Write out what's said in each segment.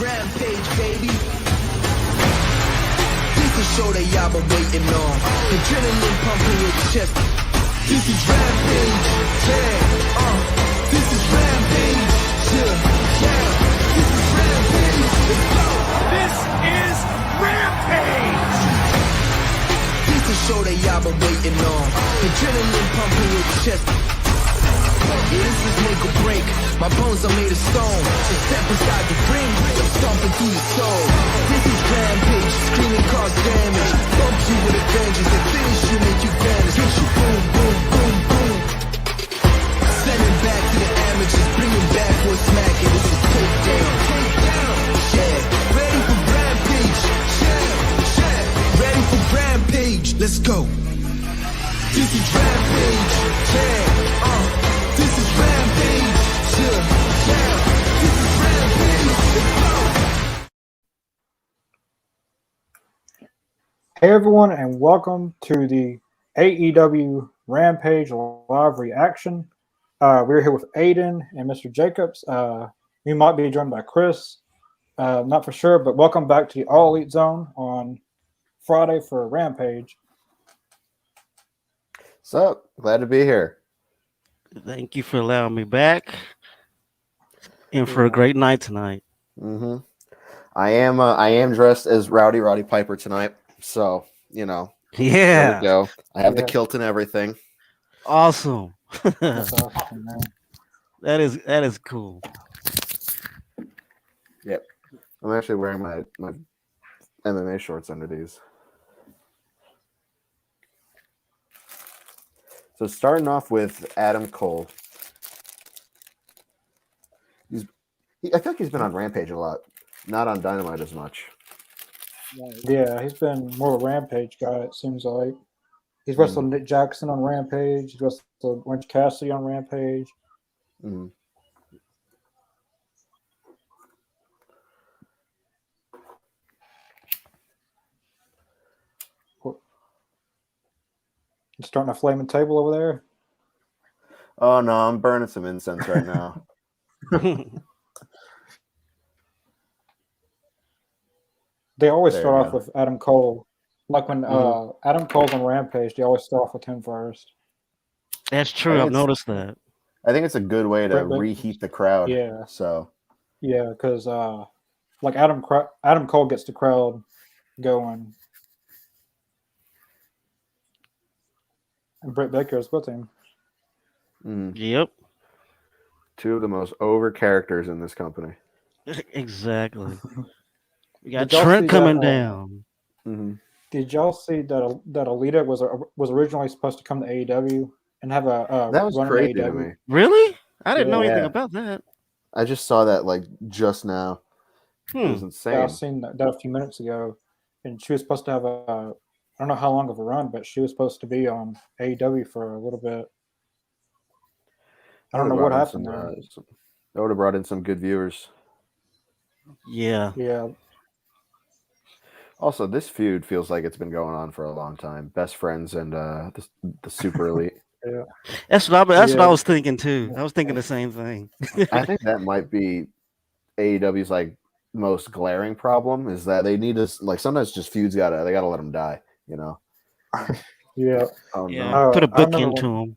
Rampage, baby. This is show that y'all been waiting on. Adrenaline pumping your chest. This is Rampage, yeah. This is Rampage, yeah. This is Rampage. Let's go. This is Rampage. This is show that y'all been waiting on. Adrenaline pumping your chest. Yeah, this is make or break. My bones are made of stone. So step inside the ring, I'm stomping through your soul. This is Rampage, screaming cause damage. Bump you with a vengeance, and finish you, make you vanish. Hit you boom, boom, boom, boom. Sending back to the amateurs, bringing back what's smacking. This is takedown, takedown. Yeah, ready for Rampage. Yeah, ready for Rampage. Let's go. This is Rampage. Yeah, this is Rampage, yeah, this is Rampage, let's go. Hey everyone, and welcome to the AEW Rampage live reaction. We're here with Aiden and Mr. Jacobs. We might be joined by Chris, not for sure, but welcome back to the All Elite Zone on Friday for Rampage. What's up? Glad to be here. Thank you for allowing me back, and for a great night tonight. Mm-hmm. I am dressed as Roddy Piper tonight, so there we go. I have the kilt and everything. Awesome. That's awesome, man. That is cool. Yep. I'm actually wearing my MMA shorts under these. So starting off with Adam Cole. I feel like he's been on Rampage a lot, not on Dynamite as much. Yeah, he's been more of a Rampage guy, it seems like. He's wrestled Nick Jackson on Rampage. He's wrestled Orange Cassidy on Rampage. Mm-hmm. He's starting a flaming table over there. Oh no, I'm burning some incense right now. They always There start you off go. with Adam Cole. Like when Adam Cole's on Rampage, they always start off with him first. That's true. I've noticed that. I think it's a good way to But- reheat the crowd. Yeah. So Yeah, because like Adam Cole gets the crowd going. And Britt Baker is with him. Yep. two of the most over characters in this company. Exactly. We got Did y'all Trent see coming that, down. Mm-hmm. Did y'all see that Alita was originally supposed to come to AEW and have a That was run in crazy to AEW? me. Really? I didn't know Yeah. anything about that. I just saw that like just now. It was insane. Yeah, I seen that a few minutes ago, and she was supposed to have I don't know how long of a run, but she was supposed to be on AEW for a little bit. I don't know what happened there. That would have brought in some good viewers. Yeah. Yeah, Also, this feud feels like it's been going on for a long time. Best friends and the Super Elite. yeah. That's what I Yeah. was thinking too. I was thinking the same thing. I think that might be AEW's like most glaring problem is that they need us like sometimes just feuds they gotta let them die. You know. Yeah. Oh Yeah. no, Put a I book remember into him.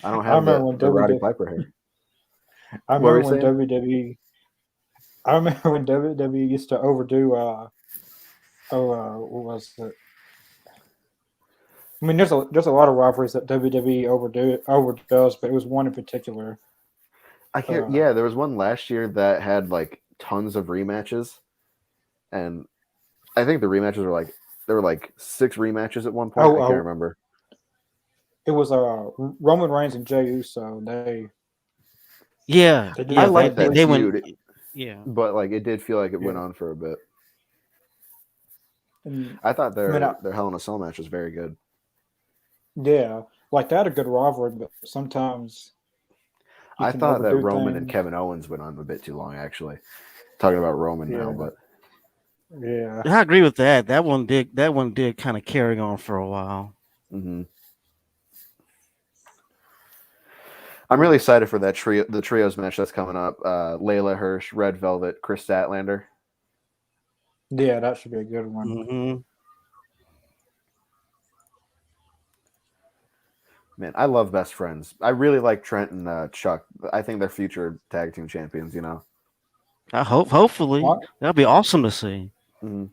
I don't I have remember when the Roddy WWE Piper here. I What were remember you when WWE. I remember when WWE used to overdo. What was it? I mean, there's a lot of rivalries that WWE overdoes, but it was one in particular. I can't. Yeah, there was one last year that had like tons of rematches, and I think the rematches were like there were like 6 rematches at one point. I can't remember. It was Roman Reigns and Jey Uso. Yeah. They Yeah. I like that they feud, went. Yeah. but like it did feel like it went Yeah. on for a bit. And, I thought their I mean, their Hell in a Cell match was very good. yeah, like they had a good rivalry, but sometimes you I can thought that overdo Roman and things. Kevin Owens went on a bit too long. Actually, talking about Roman now, Yeah. but Yeah, I agree with that. That one did kind of carry on for a while. mm-hmm. I'm really excited for that the trios match that's coming up. Layla Hirsch, Red Velvet, Chris Statlander. Yeah, that should be a good one. Mm-hmm. Man, I love Best Friends. I really like Trent and Chuck. I think they're future tag team champions. Hopefully, What? that'd be awesome to see. Mm-hmm.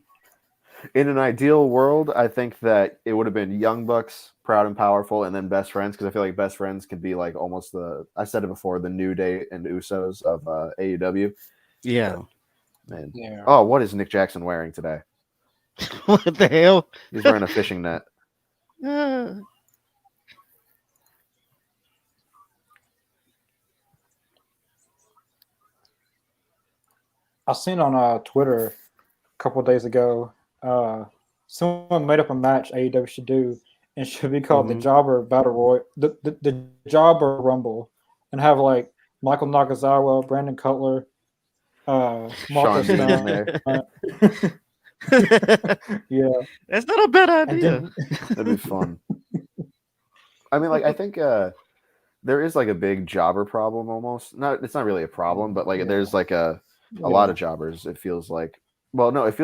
In an ideal world, I think that it would have been Young Bucks, Proud and Powerful, and then Best Friends, because I feel like Best Friends could be like almost I said it before, the New Day and Usos of AEW. Yeah. Man. Yeah. Oh, what is Nick Jackson wearing today? What the hell? He's wearing a fishing net. I seen on Twitter a couple of days ago, someone made up a match AEW should do, and should be called the Jobber Battle Royal, the Jobber Rumble, and have like Michael Nakazawa, Brandon Cutler, Marcus Sean Dean in Stunt. there. Yeah, That's not a bad and idea. then, That'd be fun. I mean, like, I think there is like a big jobber problem almost. It's not really a problem, but like there's like a lot of jobbers. It feels like. Well, no, it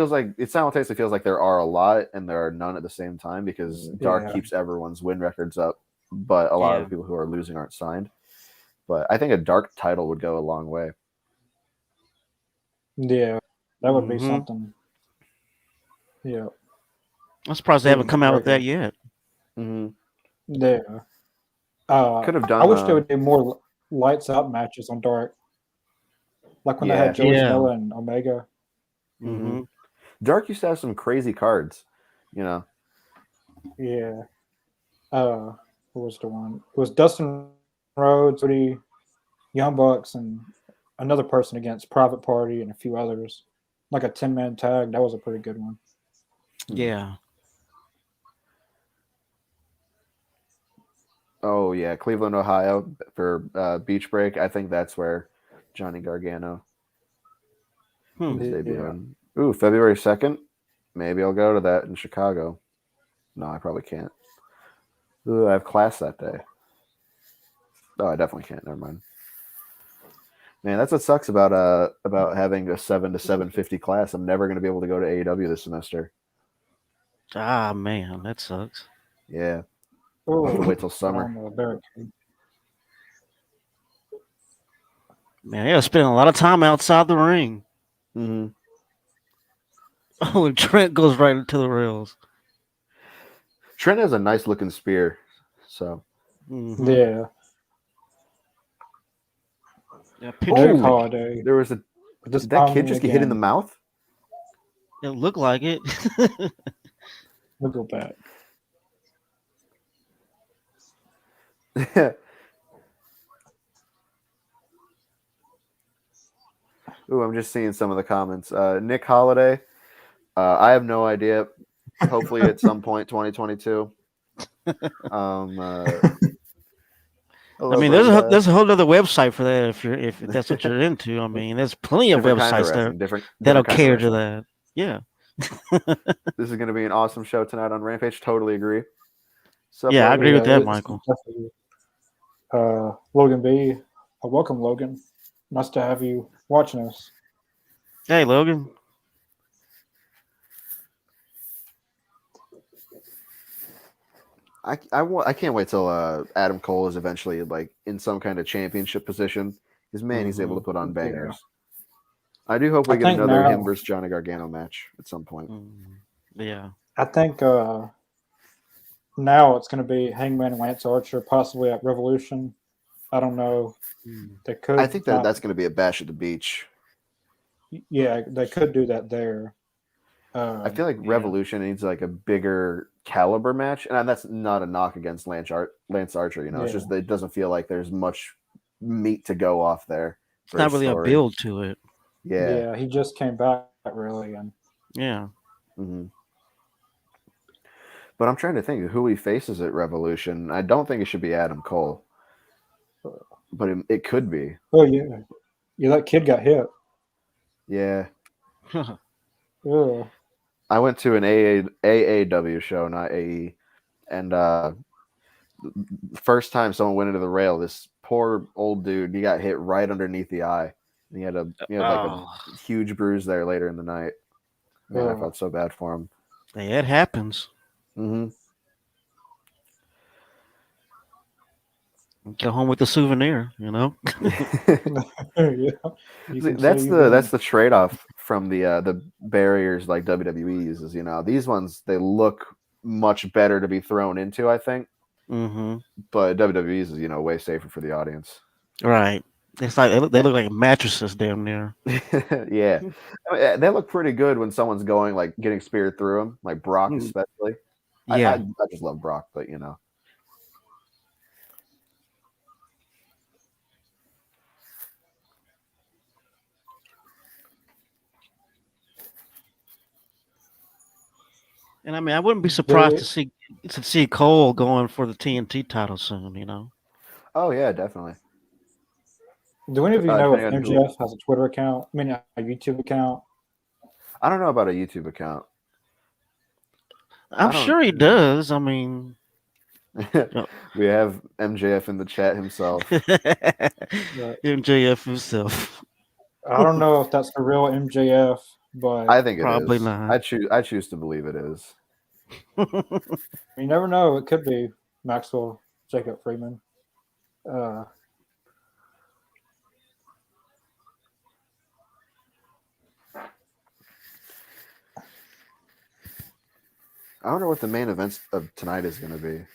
simultaneously feels like there are a lot and there are none at the same time because Dark keeps everyone's win records up, but a lot of the people who are losing aren't signed. But I think a Dark title would go a long way. Yeah, that would be something. Yeah, I'm surprised they haven't come out with that yet. Mm-hmm. Yeah. Could have done. I wish they would do more lights out matches on Dark, like when they had George Noah and Omega. Mm-hmm. Dark used to have some crazy cards, Yeah. What was the one? It was Dustin Rhodes, Woody, Young Bucks, and another person against Private Party and a few others. Like a 10-man tag. That was a pretty good one. Yeah. Oh yeah, Cleveland, Ohio for Beach Break. I think that's where Johnny Gargano is debuting. Ooh, February 2nd. Maybe I'll go to that in Chicago. No, I probably can't. Ooh, I have class that day. Oh, I definitely can't. Never mind. Man, that's what sucks about having a 7 to 7:50 class. I'm never going to be able to go to AEW this semester. Ah, man, that sucks. Yeah. I'll have to wait till summer. Man, they were spending a lot of time outside the ring. Mm-hmm. Oh, and Trent goes right into the rails. Trent has a nice looking spear, so yeah. Holiday. There was did that kid just get hit in the mouth? It looked like it. We'll go back. Ooh, I'm just seeing some of the comments. Nick Holiday. I have no idea. Hopefully at some point 2022. I mean, there's a whole other website for that if that's what you're into. I mean, there's plenty of websites that'll cater to that. Yeah. This is going to be an awesome show tonight on Rampage. Totally agree. So yeah, I agree with that, Michael. Logan B. Welcome, Logan. Nice to have you watching us. Hey, Logan. I can't wait till Adam Cole is eventually like in some kind of championship position. Because man, he's able to put on bangers. Yeah. I do hope we get another him versus Johnny Gargano match at some point. Yeah. I think now it's going to be Hangman and Lance Archer, possibly at Revolution. I don't know. They could. I think that's going to be a Bash at the Beach. Yeah, they could do that there. I feel like Revolution needs like a bigger caliber match, and that's not a knock against Lance Archer. You know, it's just that it doesn't feel like there's much meat to go off there. It's not really a build to it. Yeah, he just came back really, and yeah. Mm-hmm. But I'm trying to think of who he faces at Revolution. I don't think it should be Adam Cole, but it could be. Oh yeah, that kid got hit. Yeah. Yeah. I went to an AAW show, not AE, and the first time someone went into the rail, this poor old dude. He got hit right underneath the eye. And he had like a huge bruise there later in the night. Man, I felt so bad for him. Yeah, it happens. Mm-hmm. Go home with the souvenir, you know. See, that's the trade-off from the barriers like WWE uses. You know, these ones they look much better to be thrown into, I think. Mm-hmm. But WWE's is way safer for the audience. Right. It's like they look like mattresses damn near. Yeah, I mean, they look pretty good when someone's going like getting speared through them, like Brock especially. Yeah. I just love Brock, but And I mean, I wouldn't be surprised to see Cole going for the TNT title soon. You know. Oh yeah, definitely. Do any of you know if MJF has a Twitter account? I mean, a YouTube account? I don't know about a YouTube account. I'm sure he does. I mean, we have MJF in the chat himself. MJF himself. I don't know if that's the real MJF, but I think it probably is. not. I choose to believe it is. You never know. It could be Maxwell Jacob Freeman. I wonder what the main event of tonight is going to be.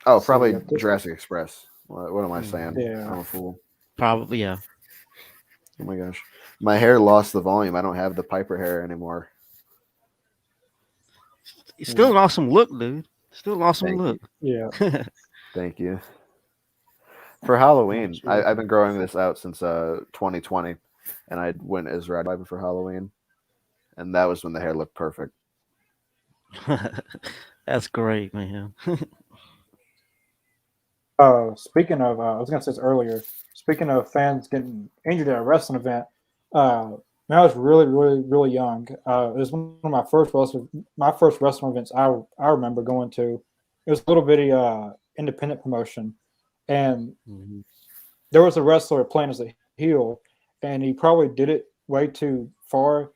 Oh, probably Jurassic Express. What am I saying? Yeah. I'm a fool. Probably, yeah. Oh my gosh. My hair lost the volume. I don't have the Piper hair anymore. It's still an awesome look, dude. Still an awesome look. Yeah. Thank you. For Halloween, I've been growing this out since 2020, and I went as Red Rabbit for Halloween, and that was when the hair looked perfect. That's great, man. Speaking of, I was going to say this earlier. Speaking of fans getting injured at a wrestling event, when I was really, really, really young, it was one of my first wrestling events I remember going to. It was a little bitty independent promotion, and there was a wrestler playing as a heel, and he probably did it way too far,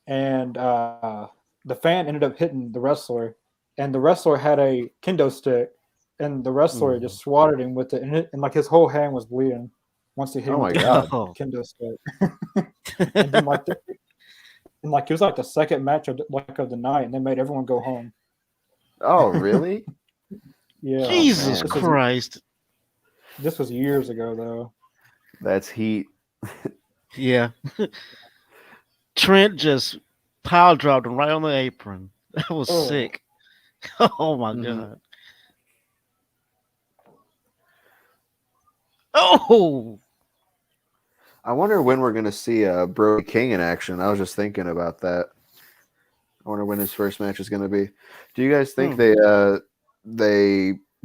and the fan ended up hitting the wrestler, and the wrestler had a kendo stick, and the wrestler just swatted him with it, and like his whole hand was bleeding once he hit him with the kendo stick. And then it was like the second match of the night, and they made everyone go home. Oh, really? Yeah. Jesus Christ. This was years ago, though. That's heat. Yeah. Trent just pile dropped him right on the apron. That was sick. Oh, my God. Oh! I wonder when we're going to see Brody King in action. I was just thinking about that. I wonder when his first match is going to be. Do you guys think they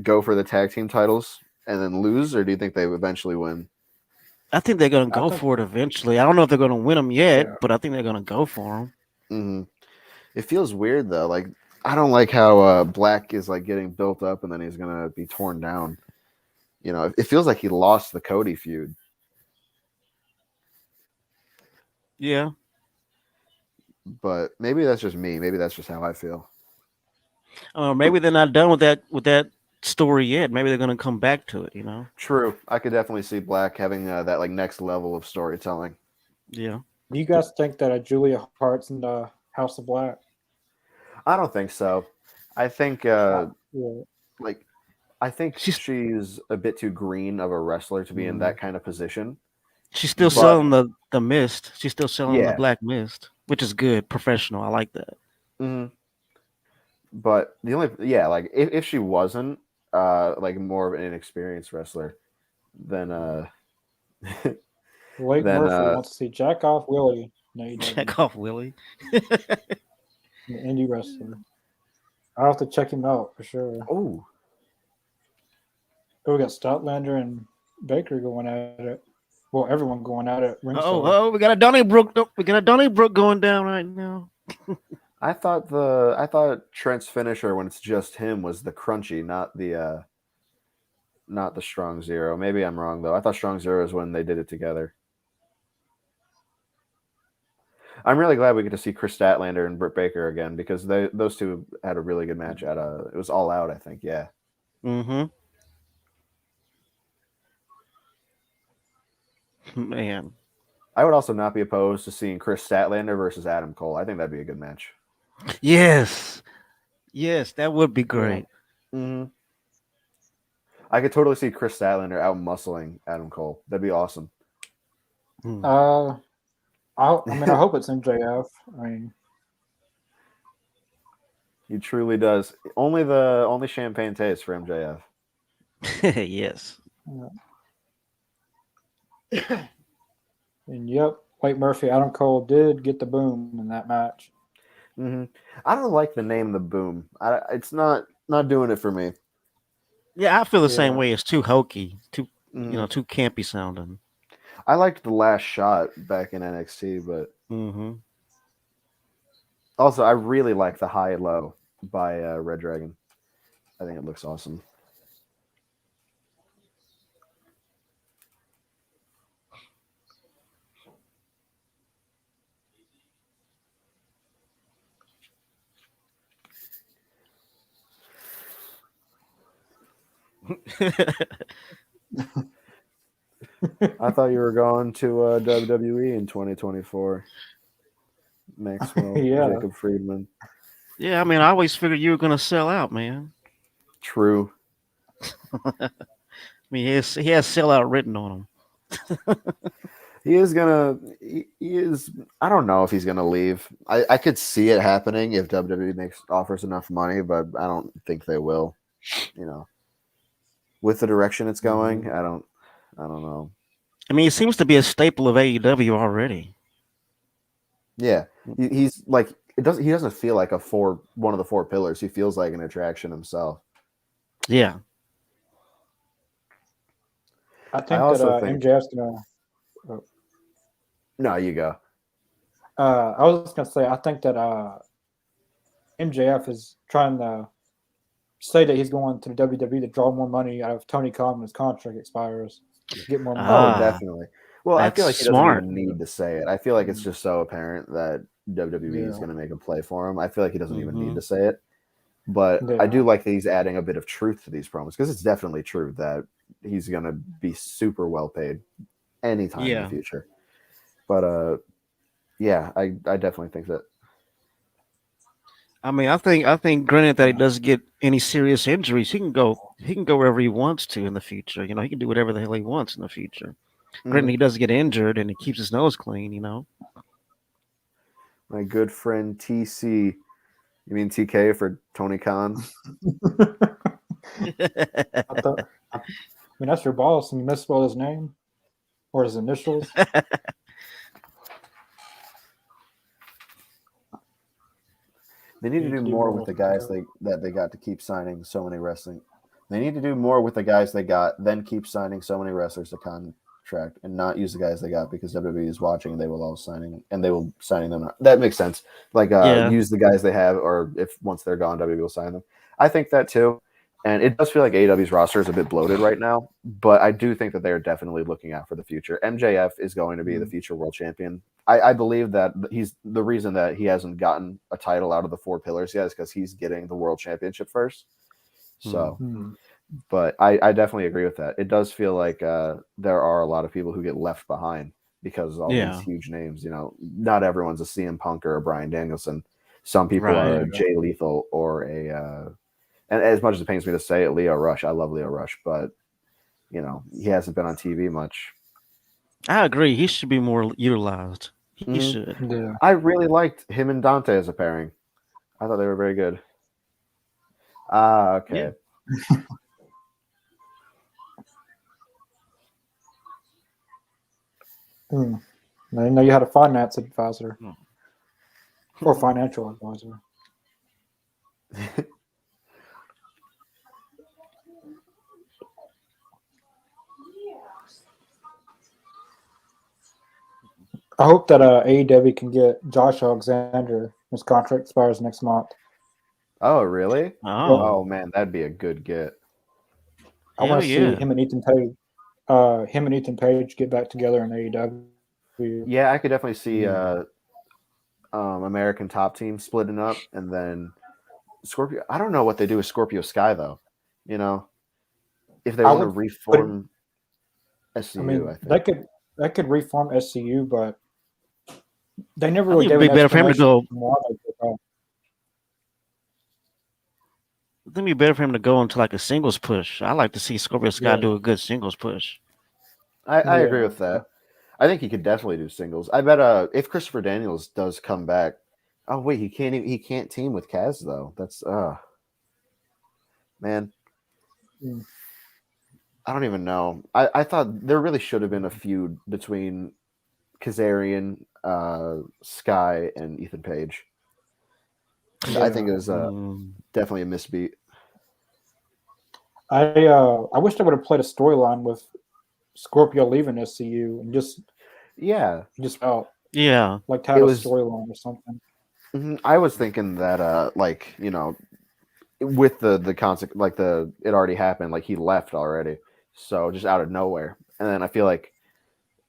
go for the tag team titles and then lose, or do you think they eventually win? I think they're going to go for it eventually. I don't know if they're going to win them yet, but I think they're going to go for them. Mm-hmm. It feels weird, though. Like, I don't like how Black is like getting built up and then he's going to be torn down. You know, it feels like he lost the Cody feud. Yeah. But maybe that's just me. Maybe that's just how I feel. Maybe they're not done with that story yet. Maybe they're going to come back to it, you know? True. I could definitely see Black having that like next level of storytelling. Yeah. Do you guys think that Julia Hart's in the House of Black? I don't think so. I think I think she's a bit too green of a wrestler to be in that kind of position. She's still selling the mist. She's still selling the black mist, which is good, professional. I like that. Mm-hmm. But the only like if she wasn't like more of an inexperienced wrestler, then Blake Murphy wants to see Jack Off Willie. Jack Off Willie, an indie wrestler. I'll have to check him out for sure. Oh, we got Statlander and Baker going at it. Well, everyone going at it. Oh, we got a Donnybrook. We got a Donnybrook going down right now. I thought Trent's finisher when it's just him was the crunchy, not the strong zero. Maybe I'm wrong though. I thought strong zero is when they did it together. I'm really glad we get to see Chris Statlander and Britt Baker again because those two had a really good match at it was All Out, I think. Yeah. Mm-hmm. Man. I would also not be opposed to seeing Chris Statlander versus Adam Cole. I think that'd be a good match. Yes. Yes, that would be great. Mm-hmm. I could totally see Chris Statlander out muscling Adam Cole. That'd be awesome. I hope it's MJF. I mean, He truly does. Only champagne taste for MJF. Yes. And yep, Wade Murphy, Adam Cole did get the boom in that match. Mm-hmm. I don't like the name The Boom. It's not doing it for me. Yeah, I feel the same way. It's too hokey, too Mm-hmm. too campy sounding. I liked The Last Shot back in NXT, but also I really like the High Low by Red Dragon. I think it looks awesome. I thought you were going to WWE in 2024. Maxwell, Jacob Friedman. Yeah, I mean, I always figured you were going to sell out, man. True. I mean, he has sellout written on him. He is gonna. He is. I don't know if he's gonna leave. I could see it happening if WWE offers enough money, but I don't think they will. You know, with the direction it's going, I don't know. I mean, he seems to be a staple of AEW already. Yeah, he's like it doesn't. He doesn't feel like one of the four pillars. He feels like an attraction himself. Yeah. I think that MJF's gonna. No, you go. I was just gonna say I think that MJF is trying to say that he's going to the WWE to draw more money out of Tony Khan when his contract expires. Get more money. Oh, definitely. Well, I feel like he doesn't smart. even need to say it. I feel like it's just so apparent that WWE is going to make a play for him. I feel like he doesn't even need to say it. But I do like that he's adding a bit of truth to these promos because it's definitely true that he's going to be super well paid anytime in the future. But yeah, I definitely think that. I mean, I think granted that he doesn't get any serious injuries, he can go wherever he wants to in the future. You know, he can do whatever the hell he wants in the future. Granted, he doesn't get injured and he keeps his nose clean. You know. My good friend TC, you mean TK for Tony Khan? I mean, that's your boss, and you misspelled his name or his initials. They need to do more with the guys that they got to keep signing so many wrestling. They need to do more with the guys they got, then keep signing so many wrestlers to contract and not use the guys they got because WWE is watching and they will all signing them. That makes sense. Like use the guys they have, or if once they're gone, WWE will sign them. I think that too. And it does feel like AEW's roster is a bit bloated right now, but I do think that they're definitely looking out for the future. MJF is going to be the future world champion. I believe that he's the reason that he hasn't gotten a title out of the four pillars yet is because he's getting the world championship first. So, but I definitely agree with that. It does feel like there are a lot of people who get left behind because of all these huge names. You know, not everyone's a CM Punk or a Bryan Danielson. Some people are a Jay Lethal or a and as much as it pains me to say it, Leo Rush. I love Leo Rush, but you know, he hasn't been on TV much. I agree. He should be more utilized. He should. Yeah. I really liked him and Dante as a pairing. I thought they were very good. Okay. I didn't know you had a finance advisor or financial advisor. I hope that AEW can get Josh Alexander His contract expires next month. Oh, really? Oh, Oh man, that'd be a good get. I want hell to see yeah. him and Ethan Page get back together in AEW. Yeah, I could definitely see Mm. American Top Team splitting up, and then Scorpio. I don't know what they do with Scorpio Sky though. You know, if they I want to would put it, reform I SCU, mean, I think. they could reform SCU, but they never I really think it'd gave be an better for him to explanation go. why they did that. I think it'd be better for him to go into like a singles push. I like to see Scorpio Sky Yeah, do a good singles push. I agree yeah. with that. I think he could definitely do singles. I bet if Christopher Daniels does come back. Oh wait, he can't team with Kaz though. That's man. Mm. I don't even know. I thought there really should have been a feud between Kazarian, Sky, and Ethan Page. I think it Yeah. was Mm. definitely a misbeat. I wish they would have played a storyline with Scorpio leaving SCU and Yeah, just felt Yeah. like it had a was. storyline or something. I was thinking that like with the concept like it already happened, like he left already, so just out of nowhere. And then I feel like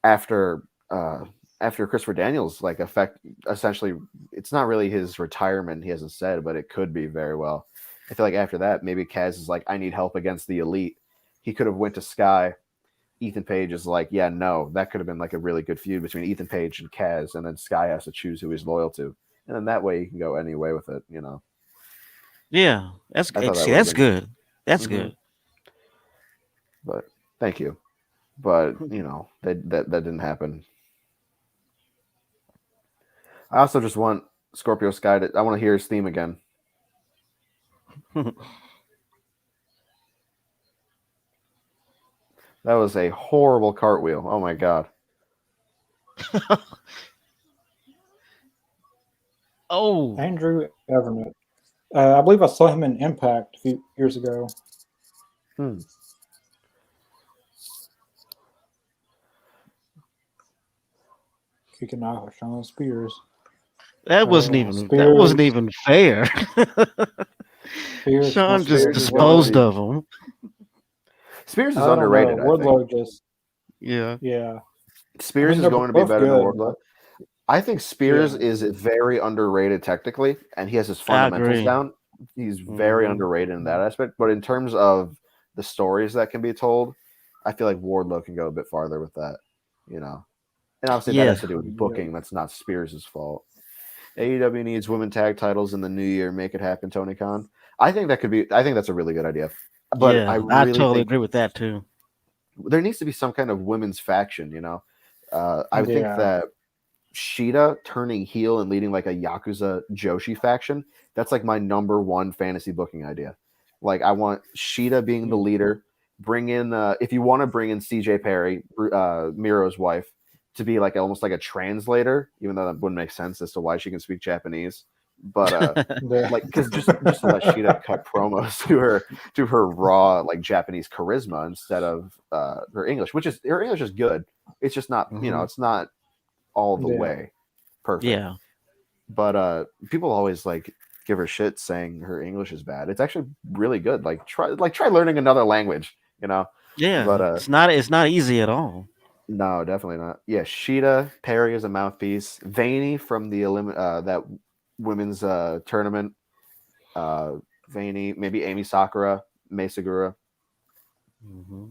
after uh after Christopher Daniels like essentially it's not really his retirement, he hasn't said, but it could be very well. I feel like after that maybe Kaz is like, I need help against the Elite. He could have went to Sky. Ethan Page is like, yeah, no, that could have been like a really good feud between Ethan Page and Kaz, and then Sky has to choose who he's loyal to, and then that way he can go any way with it. Yeah. That's I thought that see, would have that's been good. good. That's Hmm. good. But thank you. But that didn't happen. I also just want Scorpio Sky I want to hear his theme again. That was a horrible cartwheel. Oh my god. Oh, Andrew Everett. I believe I saw him in Impact a few years ago. Hmm. Kicking out with Sean Spears. that wasn't Spears, even fair. Spears, Sean just Spears Spears. is going to disposed be of him. Spears is I don't know. underrated, I think. Wardlow just, Yeah. yeah. I Spears mean, is they're going to be both better than good. Wardlow. I think Spears Yeah, is very underrated technically, and he has his I fundamentals agree. down. He's very Hmm. underrated in that aspect. But in terms of the stories that can be told, I feel like Wardlow can go a bit farther with that. And obviously that Yeah. has to do with yeah. booking. That's not Spears' fault. AEW needs women tag titles in the new year. Make it happen, Tony Khan. I think that could be. I think that's a really good idea. But I Yeah. I really totally think agree with that too. there needs to be some kind of women's faction. I would think Yeah. that Sheeta turning heel and leading like a Yakuza Joshi faction. That's like my number one fantasy booking idea. Like I want Sheeta being the leader. Bring in if you want to bring in CJ Perry, Miro's wife, to be like almost like a translator, even though that wouldn't make sense as to why she can speak Japanese. But The, like because just to let Sheeta cut promos to her raw like Japanese charisma instead of her English, which is her English is good. It's just not Mhm. it's not all the yeah. way perfect. Yeah. But people always like give her shit saying her English is bad. It's actually really good. Try learning another language. Yeah. But It's not easy at all. no, definitely not. Yeah, Sheeta Perry is a mouthpiece. Vaney from the that women's tournament. Vaney, maybe Amy Sakura, Mei Segura. Hmm.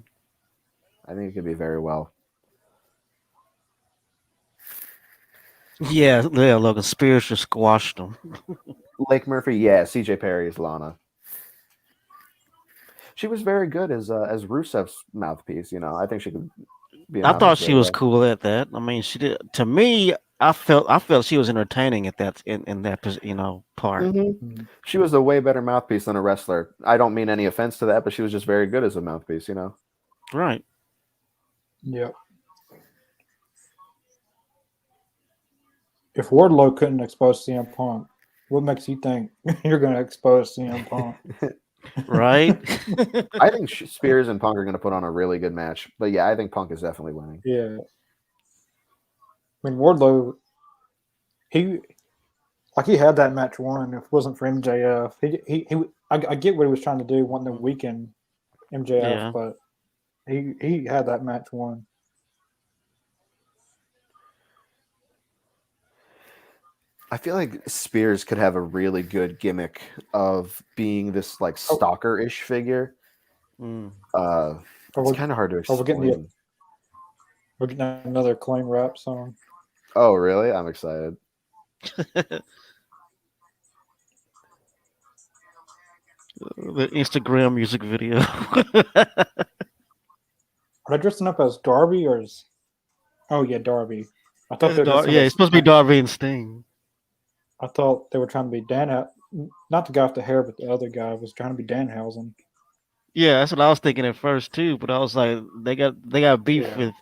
I think it could be very well. Yeah, yeah, Logan Spears just squashed him. Lake Murphy, yeah. CJ Perry is Lana. She was very good as Rusev's mouthpiece. I think she could be a I thought mouthpiece she very was well. cool at that. I mean, she did. To me, I felt she was entertaining at that in that part. Mm-hmm. She was a way better mouthpiece than a wrestler. I don't mean any offense to that, but she was just very good as a mouthpiece. Right. Yep. If Wardlow couldn't expose CM Punk, what makes you think you're going to expose CM Punk? Right. I think Spears and Punk are going to put on a really good match. But yeah, I think Punk is definitely winning. Yeah. I mean, Wardlow, he like he had that match won if it wasn't for MJF. I get what he was trying to do, wanting to weaken MJF, Yeah. but he had that match won. I feel like Spears could have a really good gimmick of being this like stalker-ish figure. Mm. It's kind of hard to We're explain. getting another Claim rap song. Oh, really? I'm excited. The Instagram music video. Are they dressing up as Darby or is? Oh yeah, Darby. I thought they were dressing up Yeah, as, it's supposed to be Darby and Sting. I thought they were trying to be not the guy with the hair, but the other guy was trying to be Danhausen. Yeah, that's what I was thinking at first too. But I was like, they got beef Yeah. with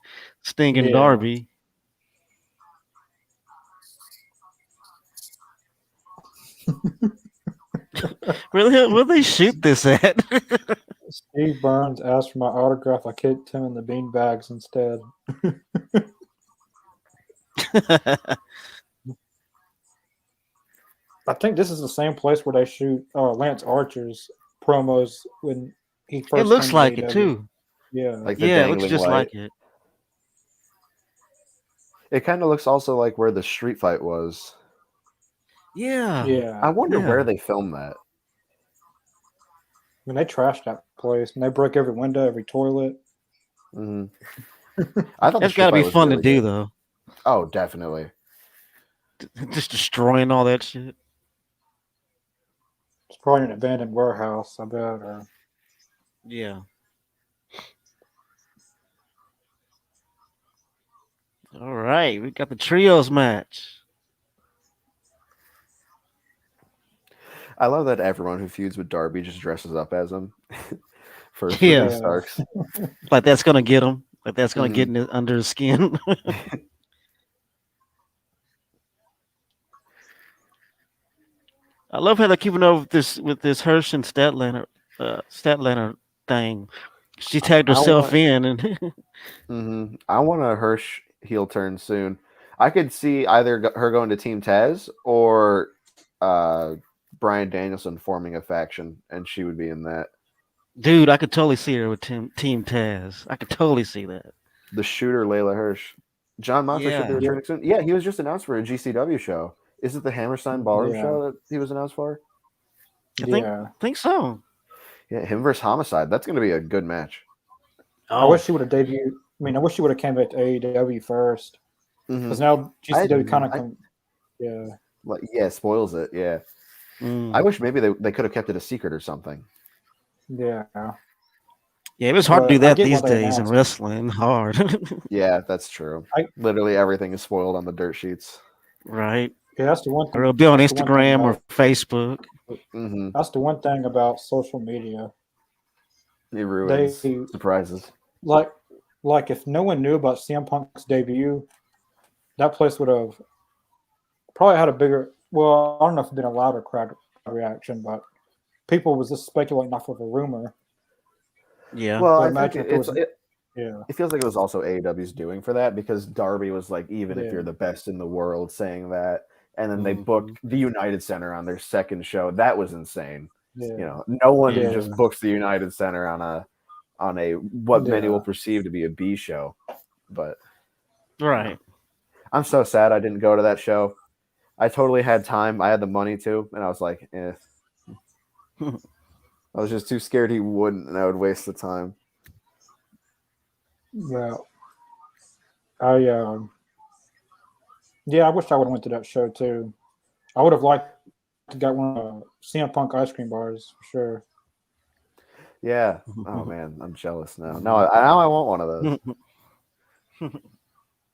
Sting and Yeah. Darby. Where they shoot this at? Steve Burns asked for my autograph. I kicked him in the bean bags instead. I think this is the same place where they shoot Lance Archer's promos when he first. It looks came to like it AEW. too. Yeah, Like the Yeah, it looks dangling just light. like it. It kind of looks also like where the street fight was. Yeah. yeah. I wonder Yeah. where they filmed that. I mean, they trashed that place and they broke every window, every toilet. Hmm I thought That's the got to street be fight was fun really to do good. though. Oh, definitely. Just destroying all that shit. It's probably an abandoned warehouse, I bet. Or Yeah. All right, we got the trios match. I love that everyone who feuds with Darby just dresses up as him for Yeah. the Starks. Like that's gonna get him. Like that's gonna get Mhm. in under his skin. I love how they're keeping up with this Hirsch and Statlander thing. She tagged I herself want- in, and I want a Hirsch heel turn soon. I could see either her going to Team Taz or Bryan Danielson forming a faction, and she would be in that. dude, I could totally see her with Team Taz. I could totally see that. The shooter, Layla Hirsch. John Moxley should be Yeah. returning soon. Yeah, he was just announced for a GCW show. Is it the Hammerstein Ballroom Yeah. show that he was announced for? I think so. Yeah, him versus Homicide. That's going to be a good match. I wish she would have debuted. I mean, I wish she would have came back to AEW first because now GCW kind of, yeah. Like, yeah, spoils it. Yeah, Mm. I wish maybe they could have kept it a secret or something. Yeah. Yeah, it was hard to But do I that get why these they days in announced it. wrestling. Hard, Yeah, that's true. Literally everything is spoiled on the dirt sheets. right? Yeah, that's the one thing. Or it'll be on that's the one thing Instagram or about- Facebook. Mm-hmm. That's the one thing about social media. It ruins They- surprises. Like if no one knew about CM Punk's debut, that place would have probably had a bigger. Well, I don't know if it'd been a louder crowd reaction, but people was just speculating off of a rumor. Yeah. Well, But I imagine think if it was- Yeah. it feels like it was also AEW's doing for that because Darby was like, even if Yeah. you're the best in the world, saying that, and then they Mhm. booked the United Center on their second show. That was insane. Yeah. You know, no one Yeah. just books the United Center on a what many Yeah. will perceive to be a B show. But Right. I'm so sad I didn't go to that show. I totally had time. I had the money to, and I was like, eh. I was just too scared he wouldn't, and I would waste the time. Yeah. I wish I would have went to that show too. I would have liked to get one of CM Punk ice cream bars for sure. Yeah. Oh man, I'm jealous now. Now I want one of those.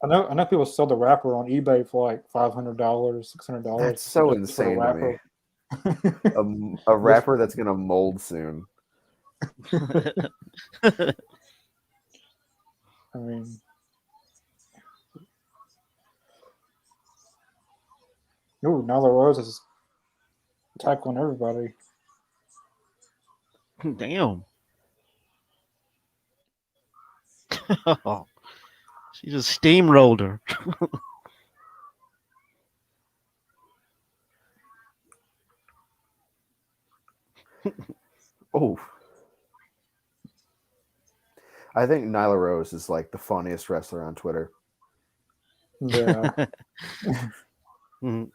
I know people sell the wrapper on eBay for like $500, $600. That's so just for the insane to me. wrapper. A wrapper that's gonna mold soon. I mean, ooh, Nyla Rose is tackling everybody. Damn. She just steamrolled her. Oh, I think Nyla Rose is like the funniest wrestler on Twitter. Yeah. Mhm.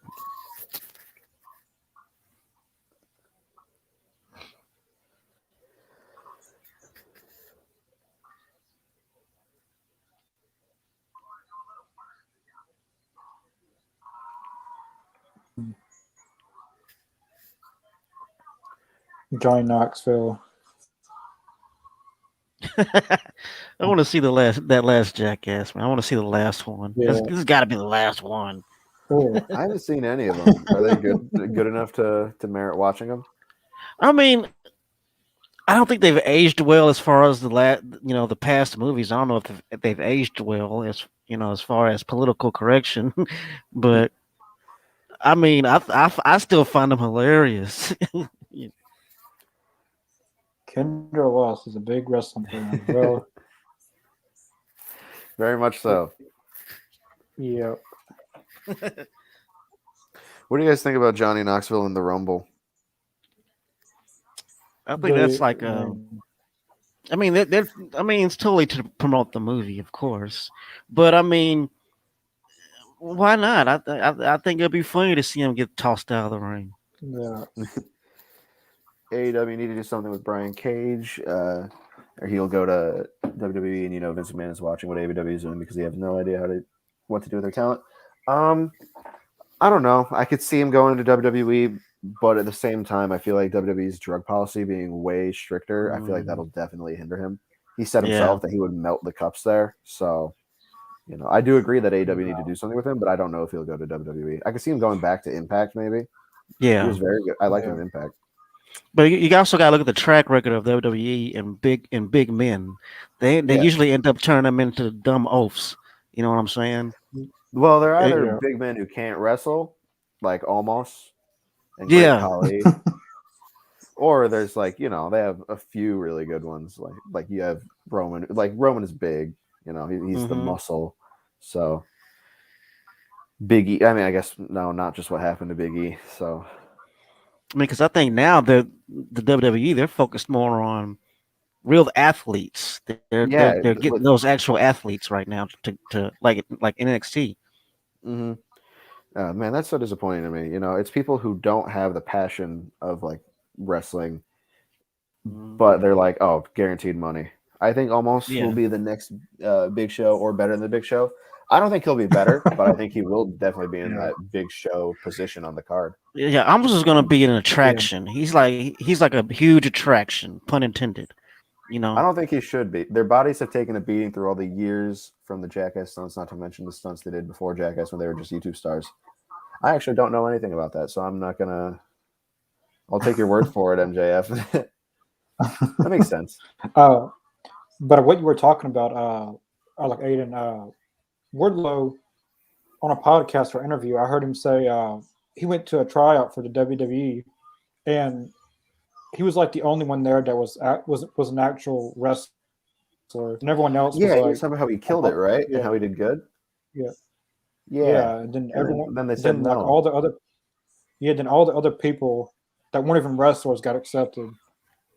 Johnny Knoxville. I want to see that last Jackass, man. I want to see the last one. Yeah. This has got to be the last one. Oh, I haven't seen any of them. Are they good enough to merit watching them? I mean, I don't think they've aged well as far as the past movies. I don't know if they've aged well as far as political correction, but I mean, I still find them hilarious. Kendra Loss is a big wrestling fan as well. Very much so. Yeah. What do you guys think about Johnny Knoxville in the Rumble? I think that's They, like I mean, it's totally to promote the movie, of course, but I mean, why not? I think it'd be funny to see him get tossed out of the ring. yeah. AEW need to do something with Brian Cage, or he'll go to WWE, and Vince McMahon is watching what AEW is doing because he has no idea what to do with their talent. I don't know. I could see him going to WWE, but at the same time, I feel like WWE's drug policy being way stricter. I feel like that'll definitely hinder him. He said Yeah. himself that he would melt the cups there. So, I do agree that AEW need to do something with him, but I don't know if he'll go to WWE. I could see him going back to Impact, maybe. He Yeah, was very good. I like him in Impact. but you also got to look at the track record of WWE and big men. They Yeah. usually end up turning them into dumb oafs. You know what I'm saying? Well, they're either Yeah. big men who can't wrestle, like Almost and Great Yeah. Khali, or there's they have a few really good ones. Like you have Roman. Like Roman is big. He's the muscle. So Big E. I mean, I guess no, not just what happened to Big E. So I mean, because I think now the WWE they're focused more on real athletes. They're getting those actual athletes right now to like NXT. Mm-hmm. Man, that's so disappointing to me. It's people who don't have the passion of like wrestling, but they're like, oh, guaranteed money. I think Almost will be the next Big Show or better than the Big Show. I don't think he'll be better, but I think he will definitely be in that Big Show position on the card. Yeah, Almost is going to be an attraction. He's like a huge attraction, pun intended. I don't think he should be. Their bodies have taken a beating through all the years from the Jackass stunts, not to mention the stunts they did before Jackass when they were just YouTube stars. I actually don't know anything about that, so I'm not gonna. I'll take your word for it, MJF. That makes sense. But what you were talking about, like Aiden, Wardlow on a podcast or interview, I heard him say he went to a tryout for the WWE, and he was like the only one there that was an actual wrestler, and everyone else was Yeah, he like was talking about how he killed it, right? Yeah. And how he did good. Yeah. Yeah. Yeah, and then everyone. Then they said then no. like all the other. Yeah, then all the other people that weren't even wrestlers got accepted,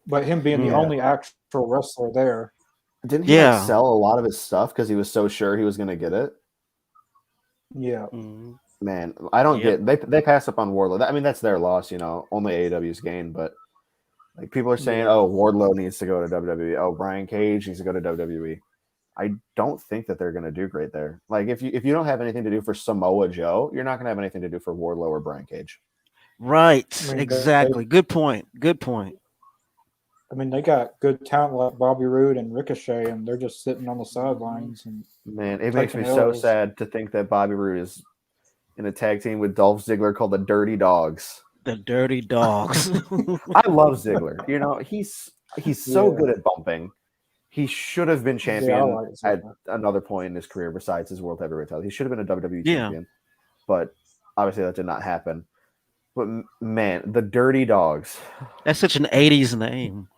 but him being the only actual wrestler there. Didn't he sell a lot of his stuff because he was so sure he was going to get it? Yeah. Man, I don't get they pass up on Wardlow. I mean, that's their loss, only AEW's gain. But like people are saying, oh, Wardlow needs to go to WWE. Oh, Brian Cage needs to go to WWE. I don't think that they're going to do great there. Like if you don't have anything to do for Samoa Joe, you're not going to have anything to do for Wardlow or Brian Cage. Right. Exactly. Good point. I mean, they got good talent like Bobby Roode and Ricochet, and they're just sitting on the sidelines. And man, it makes me so sad to think that Bobby Roode is in a tag team with Dolph Ziggler called the Dirty Dogs. The Dirty Dogs. I love Ziggler. He's so good at bumping. He should have been champion at another point in his career besides his World Heavyweight title. He should have been a WWE champion, but obviously that did not happen. But man, the Dirty Dogs. That's such an 80s name.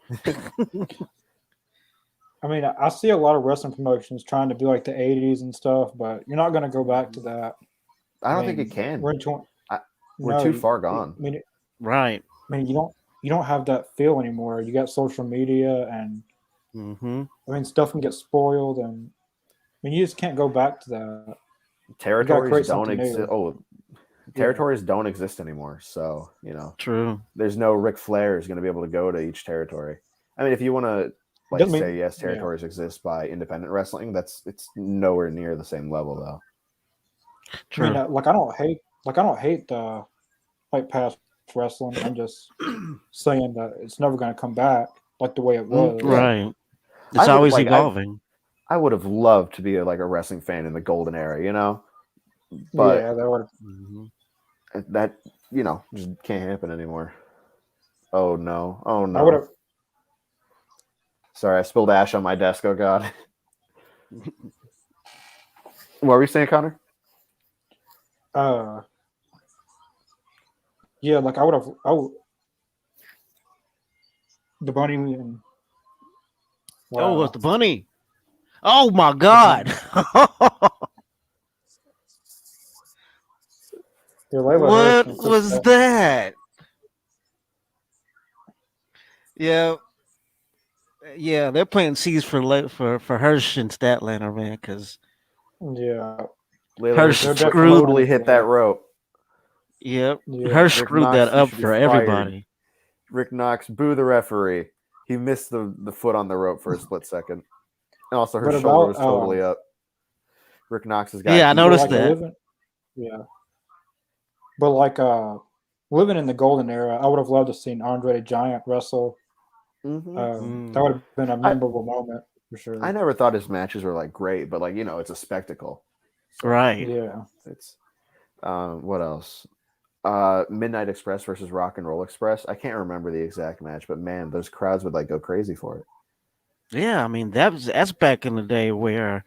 I mean, I see a lot of wrestling promotions trying to be like the 80s and stuff, but you're not going to go back to that. I don't think it can. We're too far gone. Right. I mean, you don't. you don't have that feel anymore. You got social media, and Mm-hmm. I mean, stuff can get spoiled, and I mean, you just can't go back to that. You got to Territories create don't something exist. new. Oh, territories don't exist anymore. So True. there's no Ric Flair is going to be able to go to each territory. I mean, if you want to Doesn't say mean, yes, yeah. territories exist by independent wrestling, it's nowhere near the same level though. I mean, True. like I don't hate the like past wrestling. I'm just saying that it's never going to come back like the way it was. Yeah. Right. I It's would always evolving. I would have loved to be like a wrestling fan in the golden era, but Yeah, that would. Mhm. that just can't happen anymore. Oh no! Oh I would no! have. Sorry, I spilled ash on my desk. Oh god! What were you saying, Connor? Yeah, like I would have. The bunny and Oh, it's wow, the bunny. Oh my the bunny. God. Yeah, Layla What Hirsch and Chris was Statlander. that? Yeah, yeah, they're playing C's for Hirsch and Statlander, man, because Yeah, Layla Hirsch Hirsch they're definitely screwed. playing totally it hit that together. rope. Yep, Yeah, Hirsch Rick screwed that Knox, you up should be for fired. everybody. Rick Knox, boo the referee. He missed the foot on the rope for a split second. And also her but shoulder about was totally up. Rick Knox's got Yeah, I heat but noticed like man. that. living, yeah, but like living in the golden era, I would have loved to seen Andre the Giant wrestle. Mm-hmm. That would have been a I memorable moment for I sure. never thought his matches were like great, but it's a spectacle. So Right. Yeah, it's what else? Midnight Express versus Rock and Roll Express. I can't remember the exact match, but man, those crowds would like go crazy for it. Yeah, I mean that's back in the day where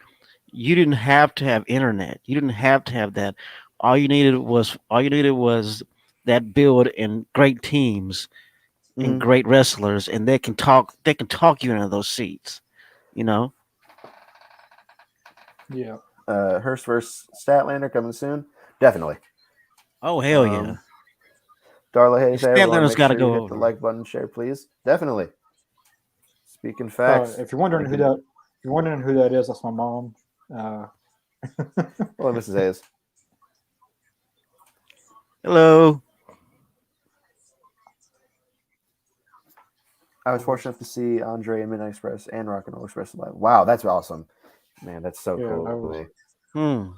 you didn't have to have internet. You didn't have to have that. All you needed was that build and great teams and Mm-hmm. great wrestlers, and they can talk you into those seats. You know. yeah. Hurst versus Statlander coming soon. Definitely. Oh hell yeah! Um, Darla Hayes, hey everyone, Statlander's make got to sure you go hit the over. like button, share, please. Definitely. Speaking facts. If you're wondering Like who that, if you're wondering who that is, that's my mom. Uh, Hello, Mrs. Hayes. Hello. I was fortunate to see Andre and Midnight Express and Rock and Roll Express live. Wow, that's awesome. Man, that's so yeah, cool that to was.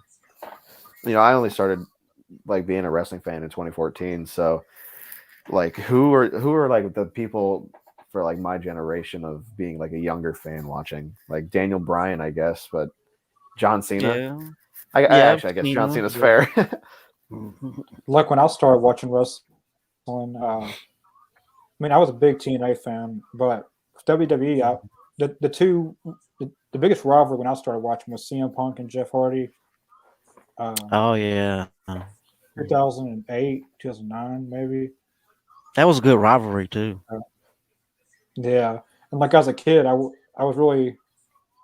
me. I only started like being a wrestling fan in 2014. So like who are like the people for like my generation of being like a younger fan watching? Like Daniel Bryan, I guess, but John Cena. Yeah. I Yeah. actually I guess John Cena. Cena's Yeah. fair. Like when I started watching wrestling, I mean, I was a big TNA fan, but with WWE, the biggest rivalry when I started watching was CM Punk and Jeff Hardy, Oh yeah. 2008, 2009, maybe. That was a good rivalry too. Yeah, and like as a kid, I was really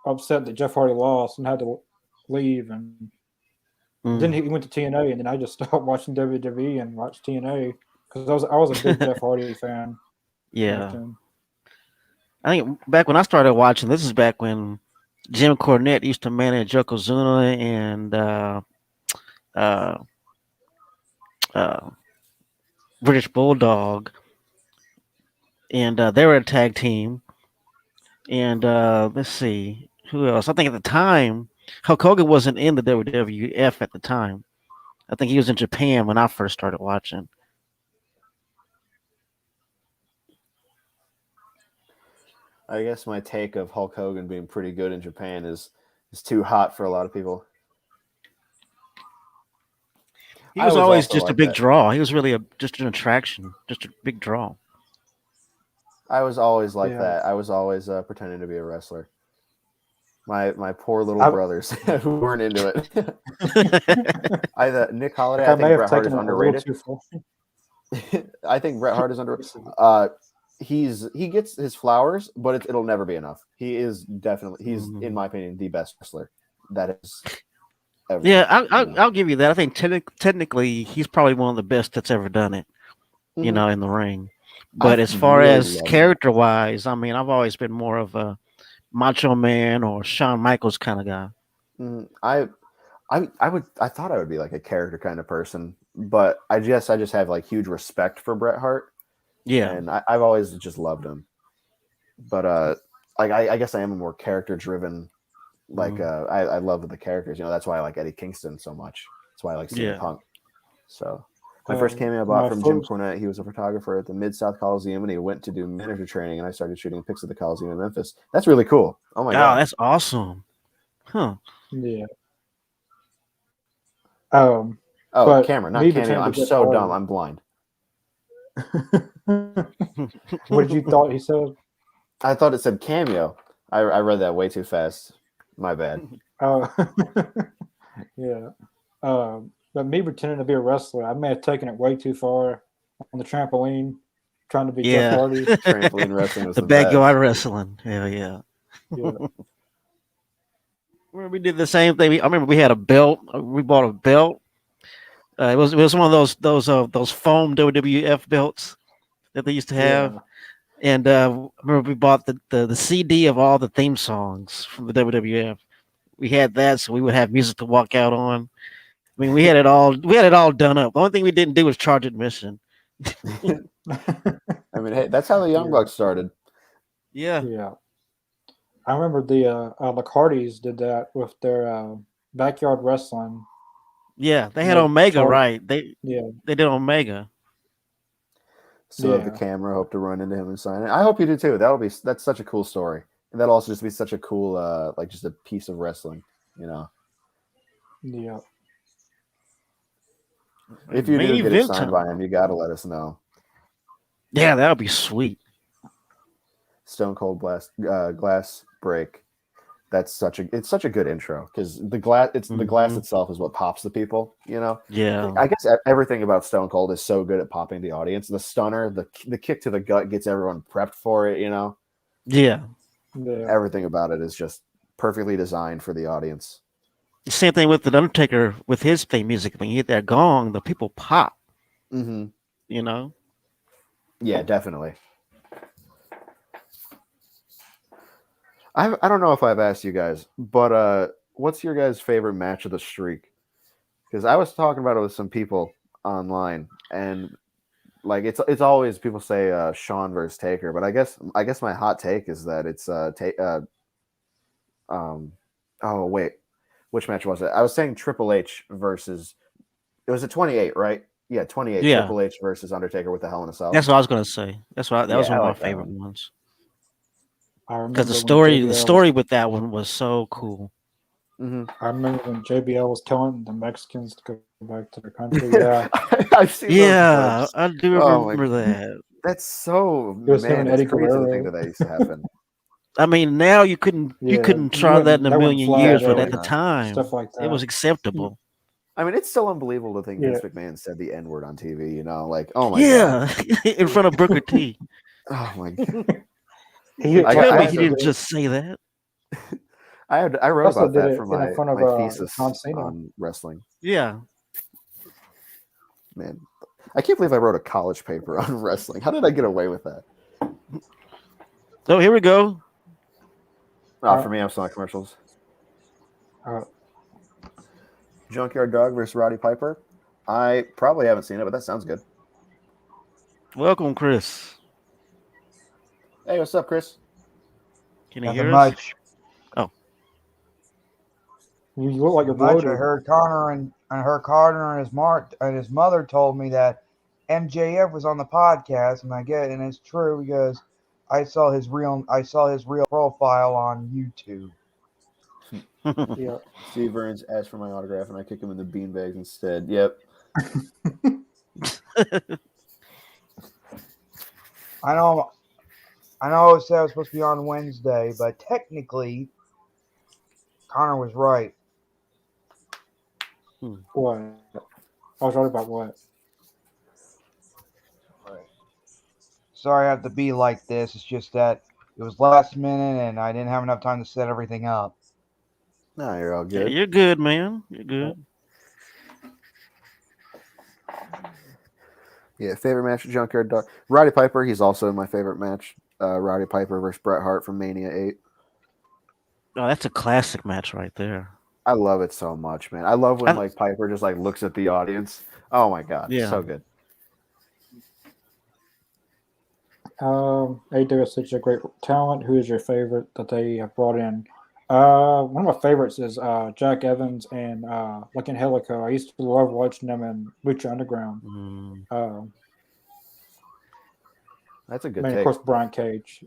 upset that Jeff Hardy lost and had to leave, and then Mm. he went to TNA, and then I just stopped watching WWE and watched TNA because I was a big Jeff Hardy fan back Yeah. then. I think back when I started watching, this is back when Jim Cornette used to manage Yokozuna and uh, uh, British Bulldog, and they were a tag team. And let's see who else. I think at the time, Hulk Hogan wasn't in the WWF at the time. I think he was in Japan when I first started watching. I guess my take of Hulk Hogan being pretty good in Japan is too hot for a lot of people. He I was was always also just a like big that. draw. He was really just an attraction, just a big draw. I was always like Yeah, that. I was always pretending to be a wrestler. My poor little I brothers who weren't into it. Nick Holiday. like I I may think have Bret Hart taken is it a little underrated. too far. I think Bret Hart is underrated. Let's see. He gets his flowers, but it'll never be enough. He's Mhm. in my opinion the best wrestler that is ever. Yeah, I'll give you that. I think technically he's probably one of the best that's ever done it. Mhm. In the ring. But I as far really as love him. character wise, I mean, I've always been more of a Macho Man or Shawn Michaels kind of guy. Mm, I thought I would be like a character kind of person, but I just have like huge respect for Bret Hart, Yeah, and I've always just loved him. But like I guess I am a more character driven. Like mhm, I love the characters. You know, that's why I like Eddie Kingston so much. That's why I like CM yeah. Punk. So my first cameo I bought My from Jim first, Cornette. He was a photographer at the Mid South Coliseum, and he went to do manager training. And I started shooting pics of the Coliseum in Memphis. That's really cool. Oh my Oh, god. that's awesome. Huh. yeah. Um, Oh, but camera, not me cameo. pretending to I'm be Bret so dumb. Hart. I'm blind. What did you thought he said? I thought it said cameo. I read that way too fast. My bad. Oh, yeah. But me pretending to be a wrestler, I may have taken it way too far on the trampoline, trying to be Jeff Yeah. Hardy. Trampoline wrestling was The the best. backyard wrestling. Hell yeah. Yeah, We did the same thing. I remember we had a belt. We bought a belt. It was one of those foam WWF belts that they used to have. yeah, And I remember we bought the CD of all the theme songs from the WWF. We had that, so we would have music to walk out on. I mean, we had it all. We had it all done up. The only thing we didn't do was charge admission. I mean, hey, that's how the Young yeah, Bucks started. Yeah, yeah. I remember the Cardis did that with their backyard wrestling. yeah. They And had they Omega, charged, right? yeah, They did Omega. Still have the yeah, camera. Hope to run into him and sign it. I hope you do too. That's such a cool story, and that'll also just be such a cool like just a piece of wrestling. You know, yeah. if you Main do get it event signed by time. him, you got to let us know. Yeah, that would be sweet. Stone Cold Glass Break. It's such a good intro because the glass Hmm. itself is what pops the people. You know, Yeah, I guess everything about Stone Cold is so good at popping the audience. The stunner, the kick to the gut gets everyone prepped for it. You know, yeah. Yeah, everything about it is just perfectly designed for the audience. Same thing with the Undertaker with his theme music. When you hit that gong, the people pop. Hmm. You know. Yeah, definitely. I don't know if I've asked you guys, but what's your guys' favorite match of the streak? Because I was talking about it with some people online, and like it's always people say Shawn versus Taker, but I guess my hot take is that it's oh wait, which match was it? I was saying Triple H versus it was a 28, right? Yeah, 28 Yeah, Triple H versus Undertaker with the Hell in a Cell. that's what I was gonna say. That was Yeah, one I of my like that favorite one. ones I because the remember when story the JBL was. story with that one was so cool. Hmm. I remember when JBL was telling the Mexicans to go back to their country. Yeah, I've seen those Yeah, clips. I do Oh my, remember that. that's so it was him man. and It's Eddie crazy to think Guerrero. that used to happen. I mean, now you Yeah, couldn't try that in a they wouldn't million flag years, but Definitely at the or not. stuff time, like it was that. acceptable. I mean, it's so unbelievable to think Yeah, Vince McMahon said the N word on TV. You know, like oh my god. Yeah, in front of Booker T. Oh my god. he Like, I got tell I me also he had didn't did it. just say that. I He wrote also about did that it for in front of my thesis John Cena. on wrestling. Yeah. Man, I can't believe I wrote a college paper on wrestling. How did I get away with that? So here we go. For Uh, me, I'm still on commercials. uh, Junkyard Dog versus Roddy Piper. I probably haven't seen it, but that sounds good. Welcome, Chris. Hey, what's up, Chris? Can you Nothing hear us? much. Oh, you look like you're Nothing much. I bloated. heard Connor and his mother told me that MJF was on the podcast, and it's true because I saw his real profile on YouTube. Yeah. Steve Burns asked for my autograph, and I kick him in the beanbags instead. Yep. I know it said I was supposed to be on Wednesday, but technically Connor was right. What? I was right about what? Sorry I have to be like this. It's just that it was last minute and I didn't have enough time to set everything up. No, you're all yeah, good. you're good, man. You're good. Yeah, favorite match, Junkyard Dog. Roddy Piper, he's also in my favorite match. Roddy Piper versus Bret Hart from Mania 8. Oh, that's a classic match right there. I love it so much, man. I love when I, like Piper just like looks at the audience. Oh my god, yeah. so good. AEW is such a great talent. Who is your favorite that they have brought in? One of my favorites is Jack Evans and like in Helico. I used to love watching them in Lucha Underground. Mm. That's a I good mean, of take. course, Brian Cage.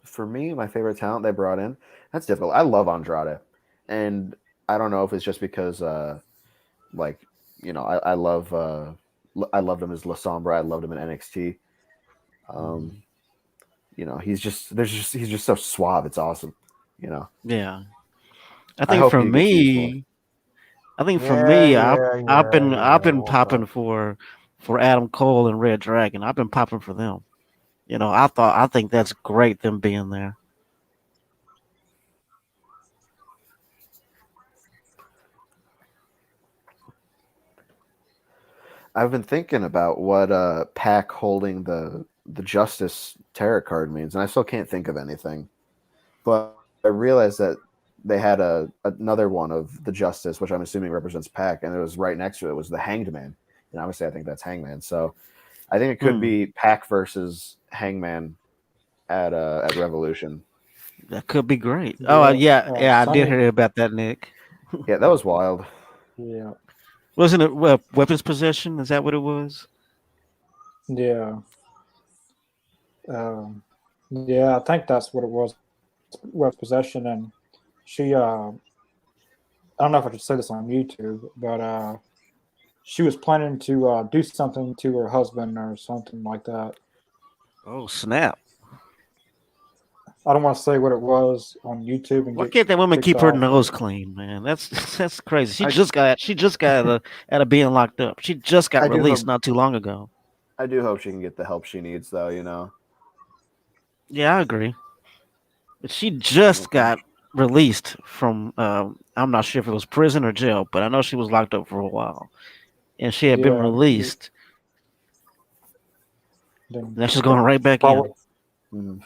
For me, my favorite talent they brought in, that's difficult. I love Andrade. And I don't know if it's just because like, you know, I loved him as La Sombra. I loved him in NXT. You know, he's just so suave. It's awesome. You know. Yeah. I hope he gets used more. I think for Yeah, me, I've been We'll popping talk. for Adam Cole and Red Dragon. I've been popping for them. You know, I think that's great them being there. I've been thinking about what Pac holding the Justice tarot card means, and I still can't think of anything. But I realized that they had another one of the Justice, which I'm assuming represents Pac, and it was right next to it was the Hanged Man, and obviously I think that's Hangman. So I think it could Hmm. be Pac versus Hangman at Revolution. That could be great. Oh Yeah, yeah, I did Sonny. hear about that, Nick. Yeah, that was wild. Yeah, Wasn't it weapons possession? Is that what it was? yeah, um, yeah. I think that's what it was. Possession, and she. I don't know if I should say this on YouTube, but she was planning to do something to her husband or something like that. Oh snap! I don't want to say what it was on YouTube and Why get can't that woman kicked keep her off. nose clean, man? That's that's crazy. I She just got out of being locked up. She just got I do released hope not too long ago. I do hope she can get the help she needs, though. You know. Yeah, I agree. But she just got released from. I'm not sure if it was prison or jail, but I know she was locked up for a while, and she had been Yeah, released. then Now she's going right back probably Mhm.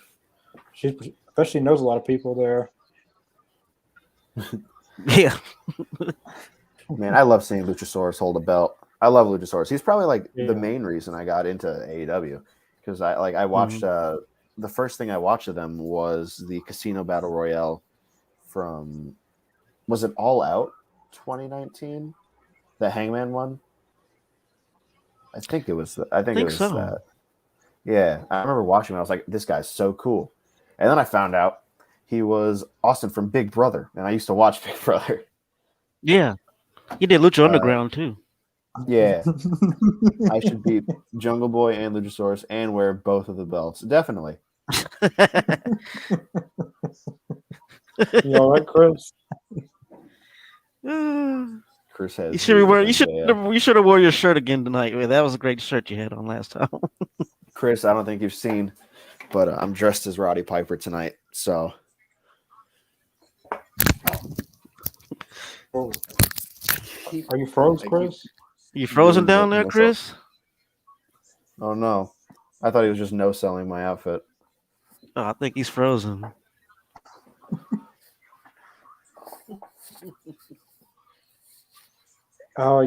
she especially knows a lot of people there. in. Yeah, Man, I love seeing Luchasaurus hold a belt. I love Luchasaurus. He's probably like the Yeah. main reason I got into AEW because I watched the first thing I watched of them was the Casino Battle Royale from was it All Out 2019, the Hangman one. I think it was. I think it think was so. that. Yeah, I remember watching him. I was like, this guy's so cool. And then I found out he was Austin from Big Brother, and I used to watch Big Brother. Yeah, he did Lucha Uh, Underground too. Yeah, I should beat Jungle Boy and Luchasaurus and wear both of the belts. Definitely. You all right, Chris? Chris has You should wear. MJF. You should have wore your shirt again tonight. Man. That was a great shirt you had on last time. Chris, I don't think you've seen, but I'm dressed as Roddy Piper tonight. So Oh. Are you froze, Chris? You frozen Dude, down there, myself. Chris? Oh no, I thought he was just no selling my outfit. Oh, I think he's frozen.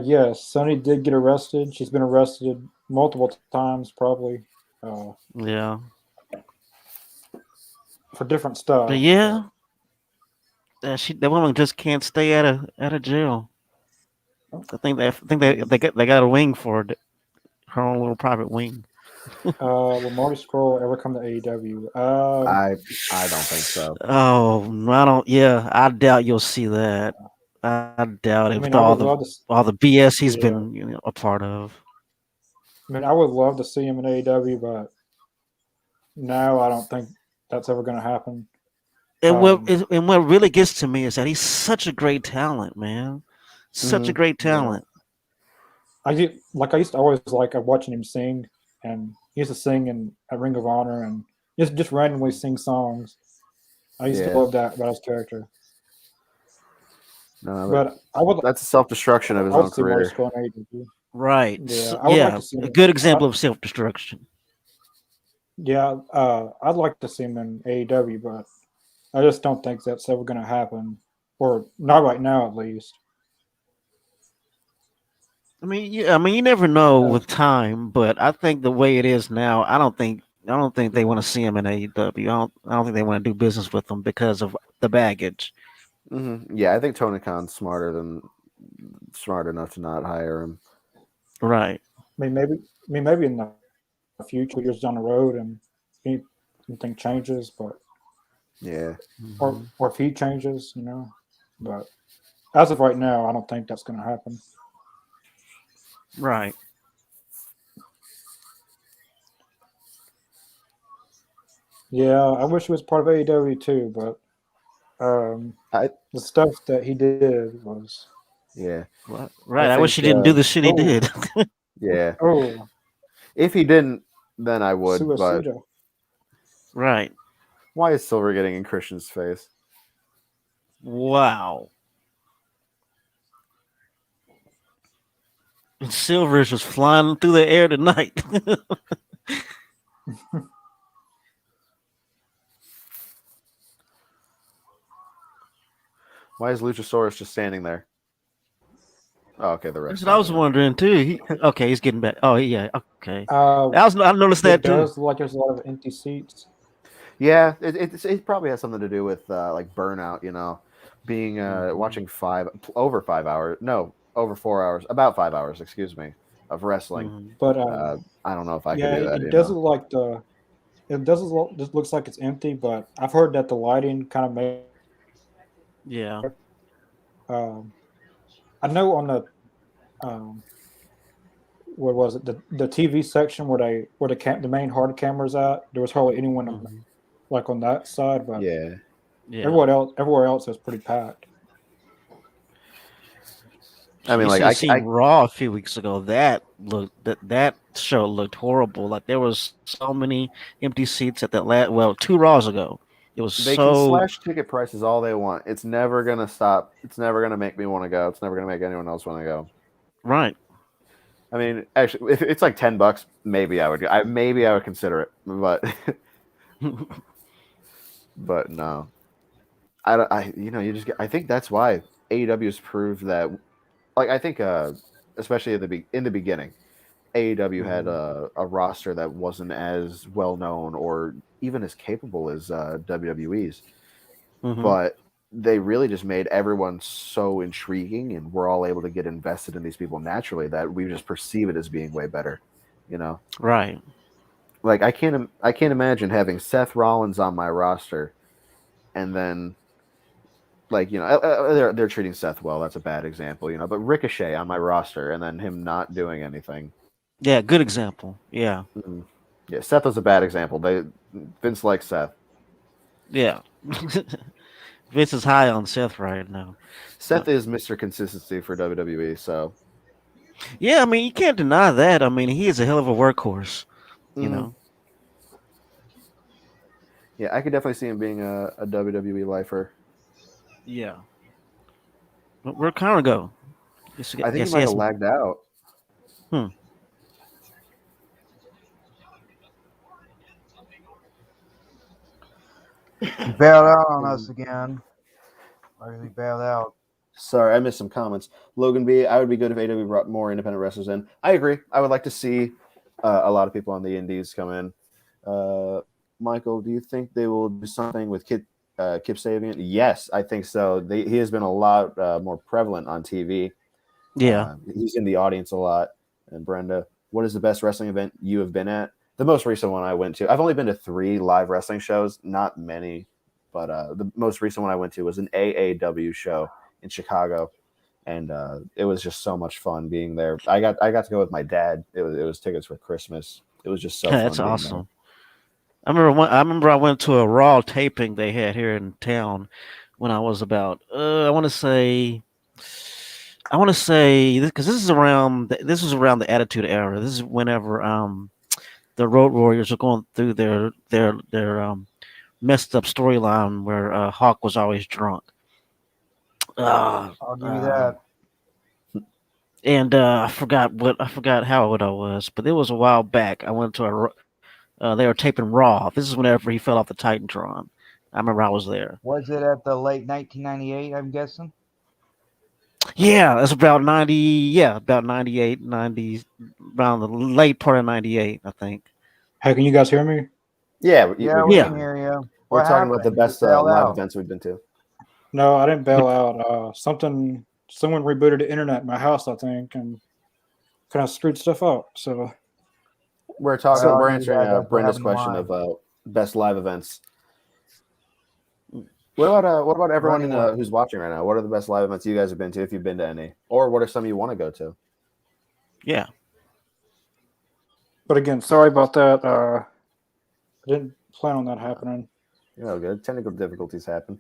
Yes, Sonny did get arrested. She's been arrested multiple times, probably Yeah, for different stuff. but yeah, that woman just can't stay out of jail. I think they got a wing for her own little private wing. Will Marty Scurll ever come to AEW? I don't think so. Oh, I don't. Yeah, I doubt you'll see that. I doubt I it mean, with I would love to. all the BS he's Yeah. been a part of. I mean, I would love to see him in AEW, but no, I don't think that's ever going to happen. And what really gets to me is that he's such a great talent, man. Such a great talent. I used to always like watching him sing, and he used to sing in a Ring of Honor and just randomly sing songs. I used to love that about his character. No, But I would that's a self-destruction of his I own would see Marty career. Scurll in AEW. Right. Yeah, I would like Yeah, to see a him. good example of self destruction. Yeah, I'd like to see him in AEW, but I just don't think that's ever going to happen, or not right now, at least. I mean, you never know Uh, with time, but I think the way it is now, I don't think they want to see him in AEW. I don't think they want to do business with him because of the baggage. Yeah, I think Tony Khan's smart enough to not hire him. Right. maybe in the future, years down the road, and anything changes, but Yeah. Mhm. or if he changes, But as of right now, I don't think that's going to happen. Right. Yeah, I wish he was part of AEW too, but I the stuff that he did was yeah. I Right. I wish think he didn't do the shit he oh did. yeah. oh If he didn't, then I would. But suicida. Right. why is Silver getting in Christian's face? Wow. And Silver's was flying through the air tonight. Why is Luchasaurus just standing there? Oh, okay, the That's rest. what I was wondering too. Okay, he's getting back. Oh yeah, okay. Uh, I noticed it that too. does look like there's a lot of empty seats. Yeah, it probably has something to do with like burnout. Being Mhm. watching over 5 hours. No, over 4 hours. About 5 hours. Excuse me, of wrestling. Mhm. But I don't know if I could yeah, do that. it does look like just looks like it's empty. But I've heard that the lighting kind of made. Yeah. Um, I know on the um, what was it the TV section where the main hard camera's at. There was hardly anyone Mhm. like on that side, but Yeah. Yeah. everywhere else is pretty packed. I So mean, you like should have seen Raw a few weeks ago. That show looked horrible. Like there was so many empty seats at that two Raws ago. It was they can so slash ticket prices all they want. It's never gonna stop. It's never gonna make me want to go. It's never gonna make anyone else want to go. right. I mean, actually, if it's like $10, maybe I would. Maybe I would consider it, but but no. I don't. you just get. I think that's why AEW has proved that. Like I think, especially in the beginning, AEW had Mhm. a roster that wasn't as well known or even as capable as WWE's, Mhm. but they really just made everyone so intriguing, and we're all able to get invested in these people naturally that we just perceive it as being way better. You know, Right. like I can't imagine having Seth Rollins on my roster, and then like they're treating Seth well. That's a bad example, but Ricochet on my roster and then him not doing anything. Yeah. Good example. Yeah. Mm. Yeah, Seth was a bad example. Vince likes Seth. Yeah. Vince is high on Seth right now. Seth is Mr. Consistency for WWE. So Yeah, I mean, you can't deny that. I mean, he is a hell of a workhorse, you mhm. know. Yeah, I could definitely see him being a WWE lifer. Yeah. But where'd Connor go? I think he Guess he might has have some. lagged out. Hmm. He bailed out on us again. Why did he bail out? Sorry, I missed some comments. Logan B, I would be good if AW brought more independent wrestlers in. I agree. I would like to see a lot of people on the indies come in. Michael, do you think they will do something with Kip Sabian? Yes, I think so. He has been a lot more prevalent on TV. Yeah. He's in the audience a lot. And Brenda, what is the best wrestling event you have been at? The most recent one I went to, I've only been to 3 live wrestling shows, not many, but the most recent one I went to was an AAW show in Chicago, and it was just so much fun being there. I got to go with my dad. It was tickets for Christmas. It was just so That's fun being there. awesome. I remember I went to a Raw taping they had here in town when I was about I want to say because this was around the Attitude Era. This is whenever the Road Warriors are going through their messed up storyline where Hawk was always drunk. Uh, I'll give you uh, that. And I forgot how old I was, but it was a while back. I went to they were taping Raw. This is whenever he fell off the Titantron. I remember I was there. Was it at the late 1998? I'm guessing. Yeah, that's about 90. Yeah, about 98, 90, around the late part of 98, I think. Hey, can you guys hear me? Yeah, Yeah, we Yeah. can hear you. we're What talking about the happened? You best bailed live out. events we've been to. No, I didn't bail out. Someone rebooted the internet in my house, I think, and kind of screwed stuff up. So We're talking. Well, we're you answering guys, that's what Brenda's happened to question mine. of best live events. What about everyone anyway. who's watching right now? What are the best live events you guys have been to, if you've been to any, or what are some you want to go to? Yeah. but again, sorry about that. I didn't plan on that happening. Good. Technical difficulties happen.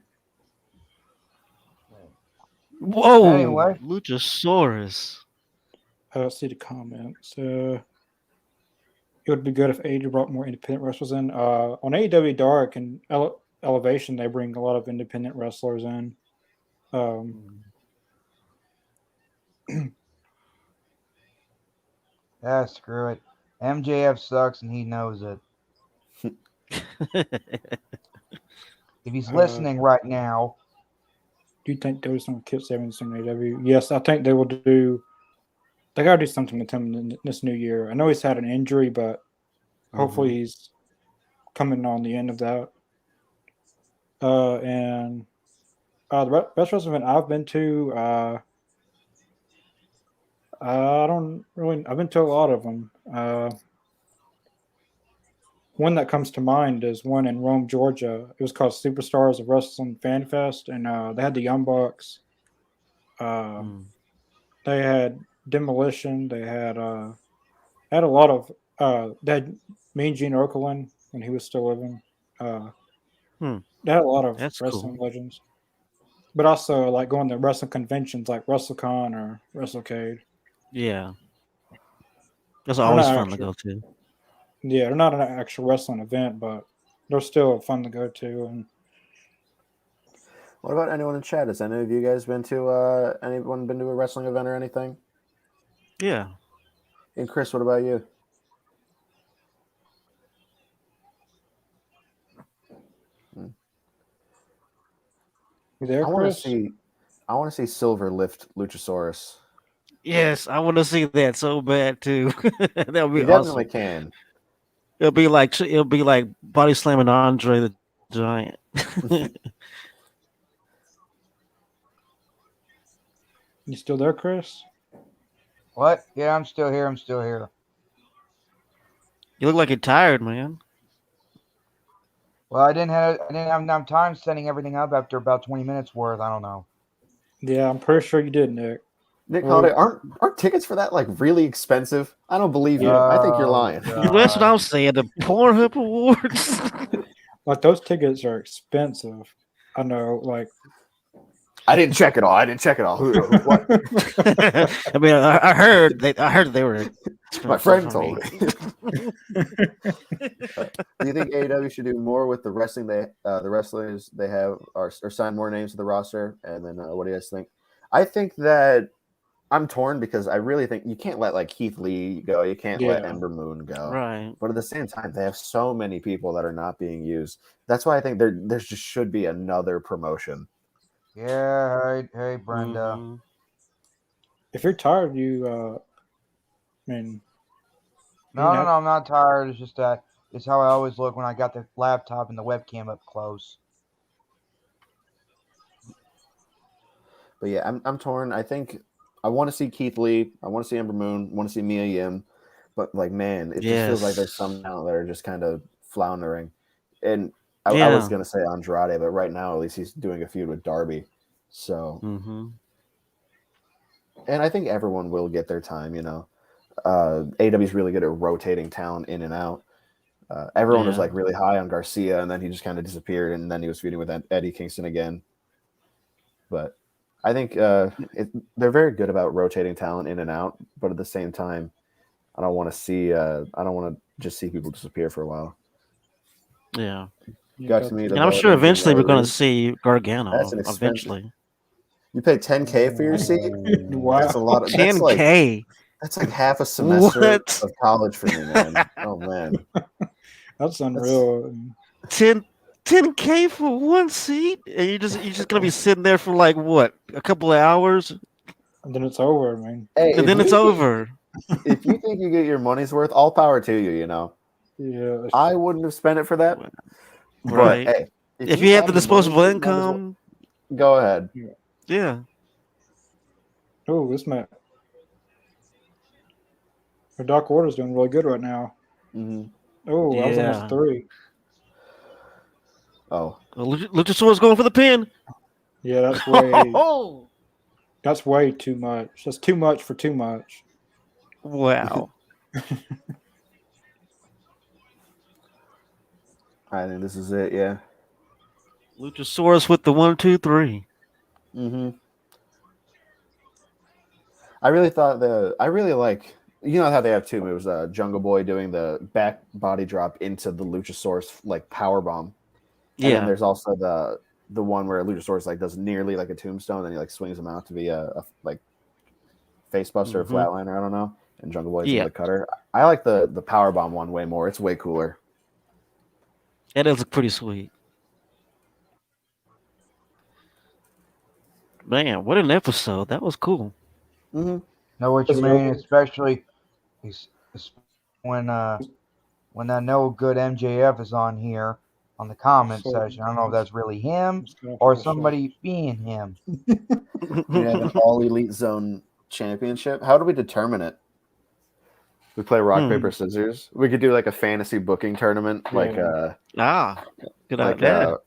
Whoa, Anyway. Luchasaurus. Let's see the comments. It would be good if AEW brought more independent wrestlers in. On AEW Dark and Elevation, they bring a lot of independent wrestlers in. Screw it. MJF sucks and he knows it. If he's listening right now, do you think there was some Kip Sabian in AEW? Yes, I think they will do. They got to do something with him in this new year. I know he's had an injury, but hopefully he's coming on the end of that. And the best wrestling event I've been to, I don't really. I've been to a lot of them. One that comes to mind is one in Rome, Georgia. It was called Superstars of Wrestling Fan Fest, and they had the Young Bucks. They had Demolition. They had a lot of. They had Mean Gene Okerlund when he was still living. They had a lot of That's wrestling cool. legends, but also like going to wrestling conventions like WrestleCon or WrestleCade. Yeah. That's They're always not fun to actual, go to. yeah, they're not an actual wrestling event, but they're still fun to go to. And What about anyone in chat? Has any of you guys been to anyone been to a wrestling event or anything? Yeah. And Chris, what about you? you there, I want to Chris? see Silver lift Luchasaurus. Yes, I want to see that so bad too. That would be He definitely awesome. can. It'll be like body slamming Andre the Giant. You still there, Chris? what? Yeah, I'm still here. I'm still here. You look like you're tired, man. Well, I didn't have enough time setting everything up after about 20 minutes worth. I don't know. Yeah, I'm pretty sure you did, Nick. Nick Holiday, aren't tickets for that like really expensive? I don't believe you. I think you're lying. That's what I'm saying. The Pornhub Awards. Like those tickets are expensive. I know, like I didn't check it all. What? I mean, I heard they were. My friend told me. Do you think AEW should do more with the wrestlers they have, or sign more names to the roster? And then what do you guys think? I think that I'm torn because I really think you can't let like Keith Lee go. You can't let Ember Moon go. Right. But at the same time, they have so many people that are not being used. That's why I think there just should be another promotion. Yeah, hey, Brenda. Mm-hmm. if you're tired, I mean, No, I'm not tired. It's just that it's how I always look when I got the laptop and the webcam up close. But yeah, I'm torn. I think I want to see Keith Lee. I want to see Ember Moon. I want to see Mia Yim. But like, man, it just feels like there's some now that are just kind of floundering. And I was gonna say Andrade, but right now at least he's doing a feud with Darby. So, and I think everyone will get their time. AEW is really good at rotating talent in and out. Everyone was like really high on Garcia, and then he just kind of disappeared, and then he was feuding with Eddie Kingston again. But I think they're very good about rotating talent in and out, but at the same time, I don't want to just see people disappear for a while. Yeah. Got to meet, and I'm sure eventually we're going to see Gargano. Eventually. You pay $10K for your seat? Wow. That's a lot. That's like 10K. half a semester What? of college for me, man. Oh man. That's unreal. 10K for one seat, and you're just gonna be sitting there for like what, a couple of hours, And then it's over. I mean, Hey, and then it's over. If you think you get your money's worth, all power to you. You know, yeah. I wouldn't have spent it for that. Right. But hey, If you have the the disposable money, you might as well- income, go ahead. yeah. Oh, this man. The Dark Order's doing really good right now. Mm-hmm. Oh, I was Yeah. almost 3. Oh, Luchasaurus going for the pin. Yeah, that's Oh, way too much. That's too much for too much. wow. I think this is it. Yeah. Luchasaurus with the 1, 2, 3. Mm-hmm. I really thought I really like. You know how they have 2 moves. Jungle Boy doing the back body drop into the Luchasaurus like power bomb. And then there's also the one where Luchasaurus like does nearly like a tombstone, and he like swings him out to be a like face buster or flatliner, I don't know. And Jungle Boy's the cutter. I like the power bomb one way more. It's way cooler. That does look pretty sweet. Man, what an episode. That was cool. Mm-hmm. Know what you That's mean, right. especially when that no good MJF is on here on the comment section. I don't know if that's really him or somebody being him. We have an all elite zone championship. How do we determine it? We play rock, paper, scissors. We could do like a fantasy booking tournament, like good like idea.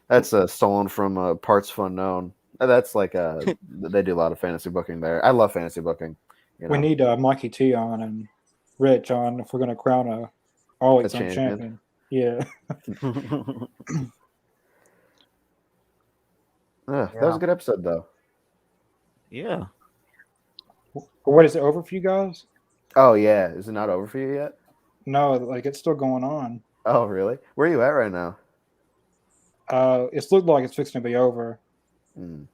that's stolen from Parts Unknown. That's like they do a lot of fantasy booking there. I love fantasy booking. You know? We need Mikey T on and Rich on if we're going to crown a all elite zone champion. Yeah. That was a good episode, though. Yeah. What is it over for you guys? Oh yeah, is it not over for you yet? No, like it's still going on. Oh really? Where are you at right now? It's looked like it's fixing to be over. Mm.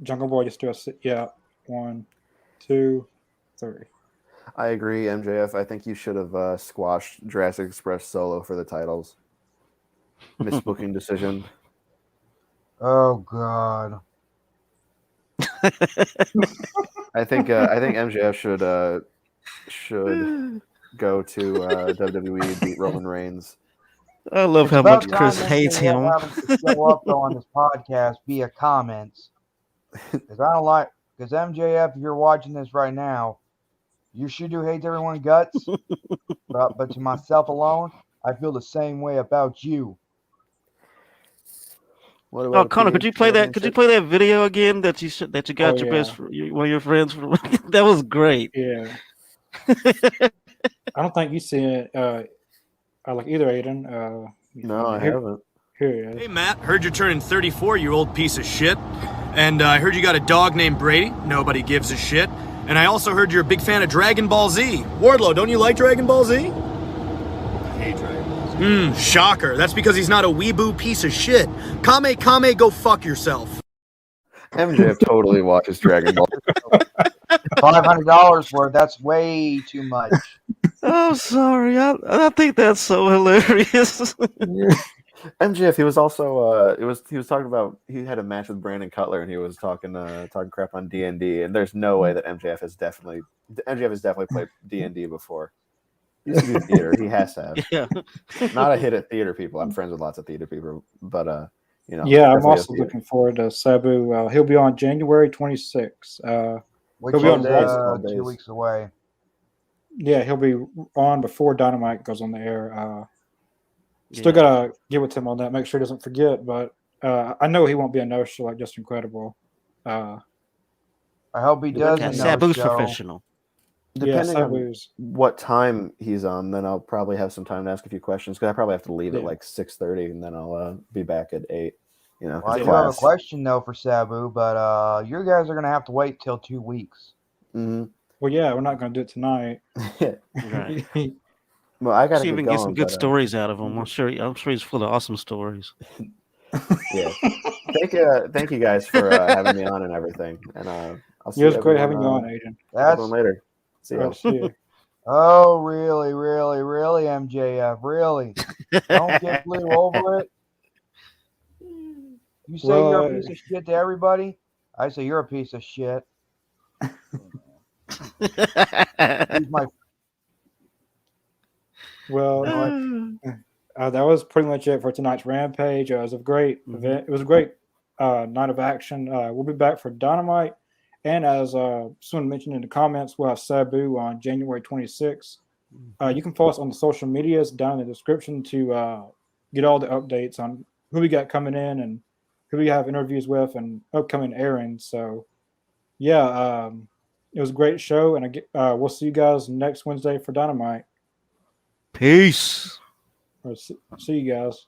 Jungle Boy just do a 1, 2, 3. I agree, MJF. I think you should have squashed Jurassic Express solo for the titles. Misbooking decision. Oh God. I think MJF should go to WWE and beat Roman Reigns. I love how much Chris hates him. Having to show up though on this podcast via comments because I don't like because MJF. If you're watching this right now, you sure do hate everyone guts, but to myself alone, I feel the same way about you. What about Connor, could you play that? Could you play that video again that you got your best one of your friends from? That was great. Yeah. I don't think you see it. Like either Aiden. No, I haven't. Here. Hey, Matt, heard you're turning 34, you old piece of shit. And I heard you got a dog named Brady. Nobody gives a shit. And I also heard you're a big fan of Dragon Ball Z. Wardlow, don't you like Dragon Ball Z? I hate Dragon Ball Z. Shocker. That's because he's not a weeboo piece of shit. Kame, go fuck yourself. MJF totally watches Dragon Ball. $500 worth. That's way too much. I'm sorry. I think that's so hilarious. MJF, he was also he was talking about he had a match with Brandon Cutler and he was talking crap on D&D, and there's no way that MJF has definitely played D&D before. He used to do theater. He has to have. Yeah. Not a hit at theater people. I'm friends with lots of theater people, but you know. Yeah, I'm also looking forward to Sabu. He'll be on January 26th. Which He'll be on is 2 weeks away. Yeah, he'll be on before Dynamite goes on the air. Still gotta get with him on that. Make sure he doesn't forget. But I know he won't be a no-show like Just Incredible. I hope he does. Yeah, Sabu's professional. Depending on what time he's on, then I'll probably have some time to ask a few questions because I probably have to leave at like 6:30, and then I'll be back at 8. You know, well, I do have a question though for Sabu, but you guys are gonna have to wait till 2 weeks. Mm-hmm. Well, yeah, we're not gonna do it tonight. Right. Well, I gotta see if we can get some good stories out of him. I'm sure he's full of awesome stories. Yeah. Thank you guys for having me on and everything. And I'll see It was great everyone, having you on, Aiden. everyone later. See All ya. right, see you. Oh, really, really, really, MJF, really? Don't get blue over it. You say Well, you're a piece of shit to everybody. I say you're a piece of shit. He's my well, that was pretty much it for tonight's Rampage. It was a great event. It was a great night of action. We'll be back for Dynamite. And as someone mentioned in the comments, we'll have Sabu on January 26th. You can follow us on the social medias down in the description to get all the updates on who we got coming in and who we have interviews with and upcoming airings. So, yeah, it was a great show. And we'll see you guys next Wednesday for Dynamite. Peace. Or see you guys.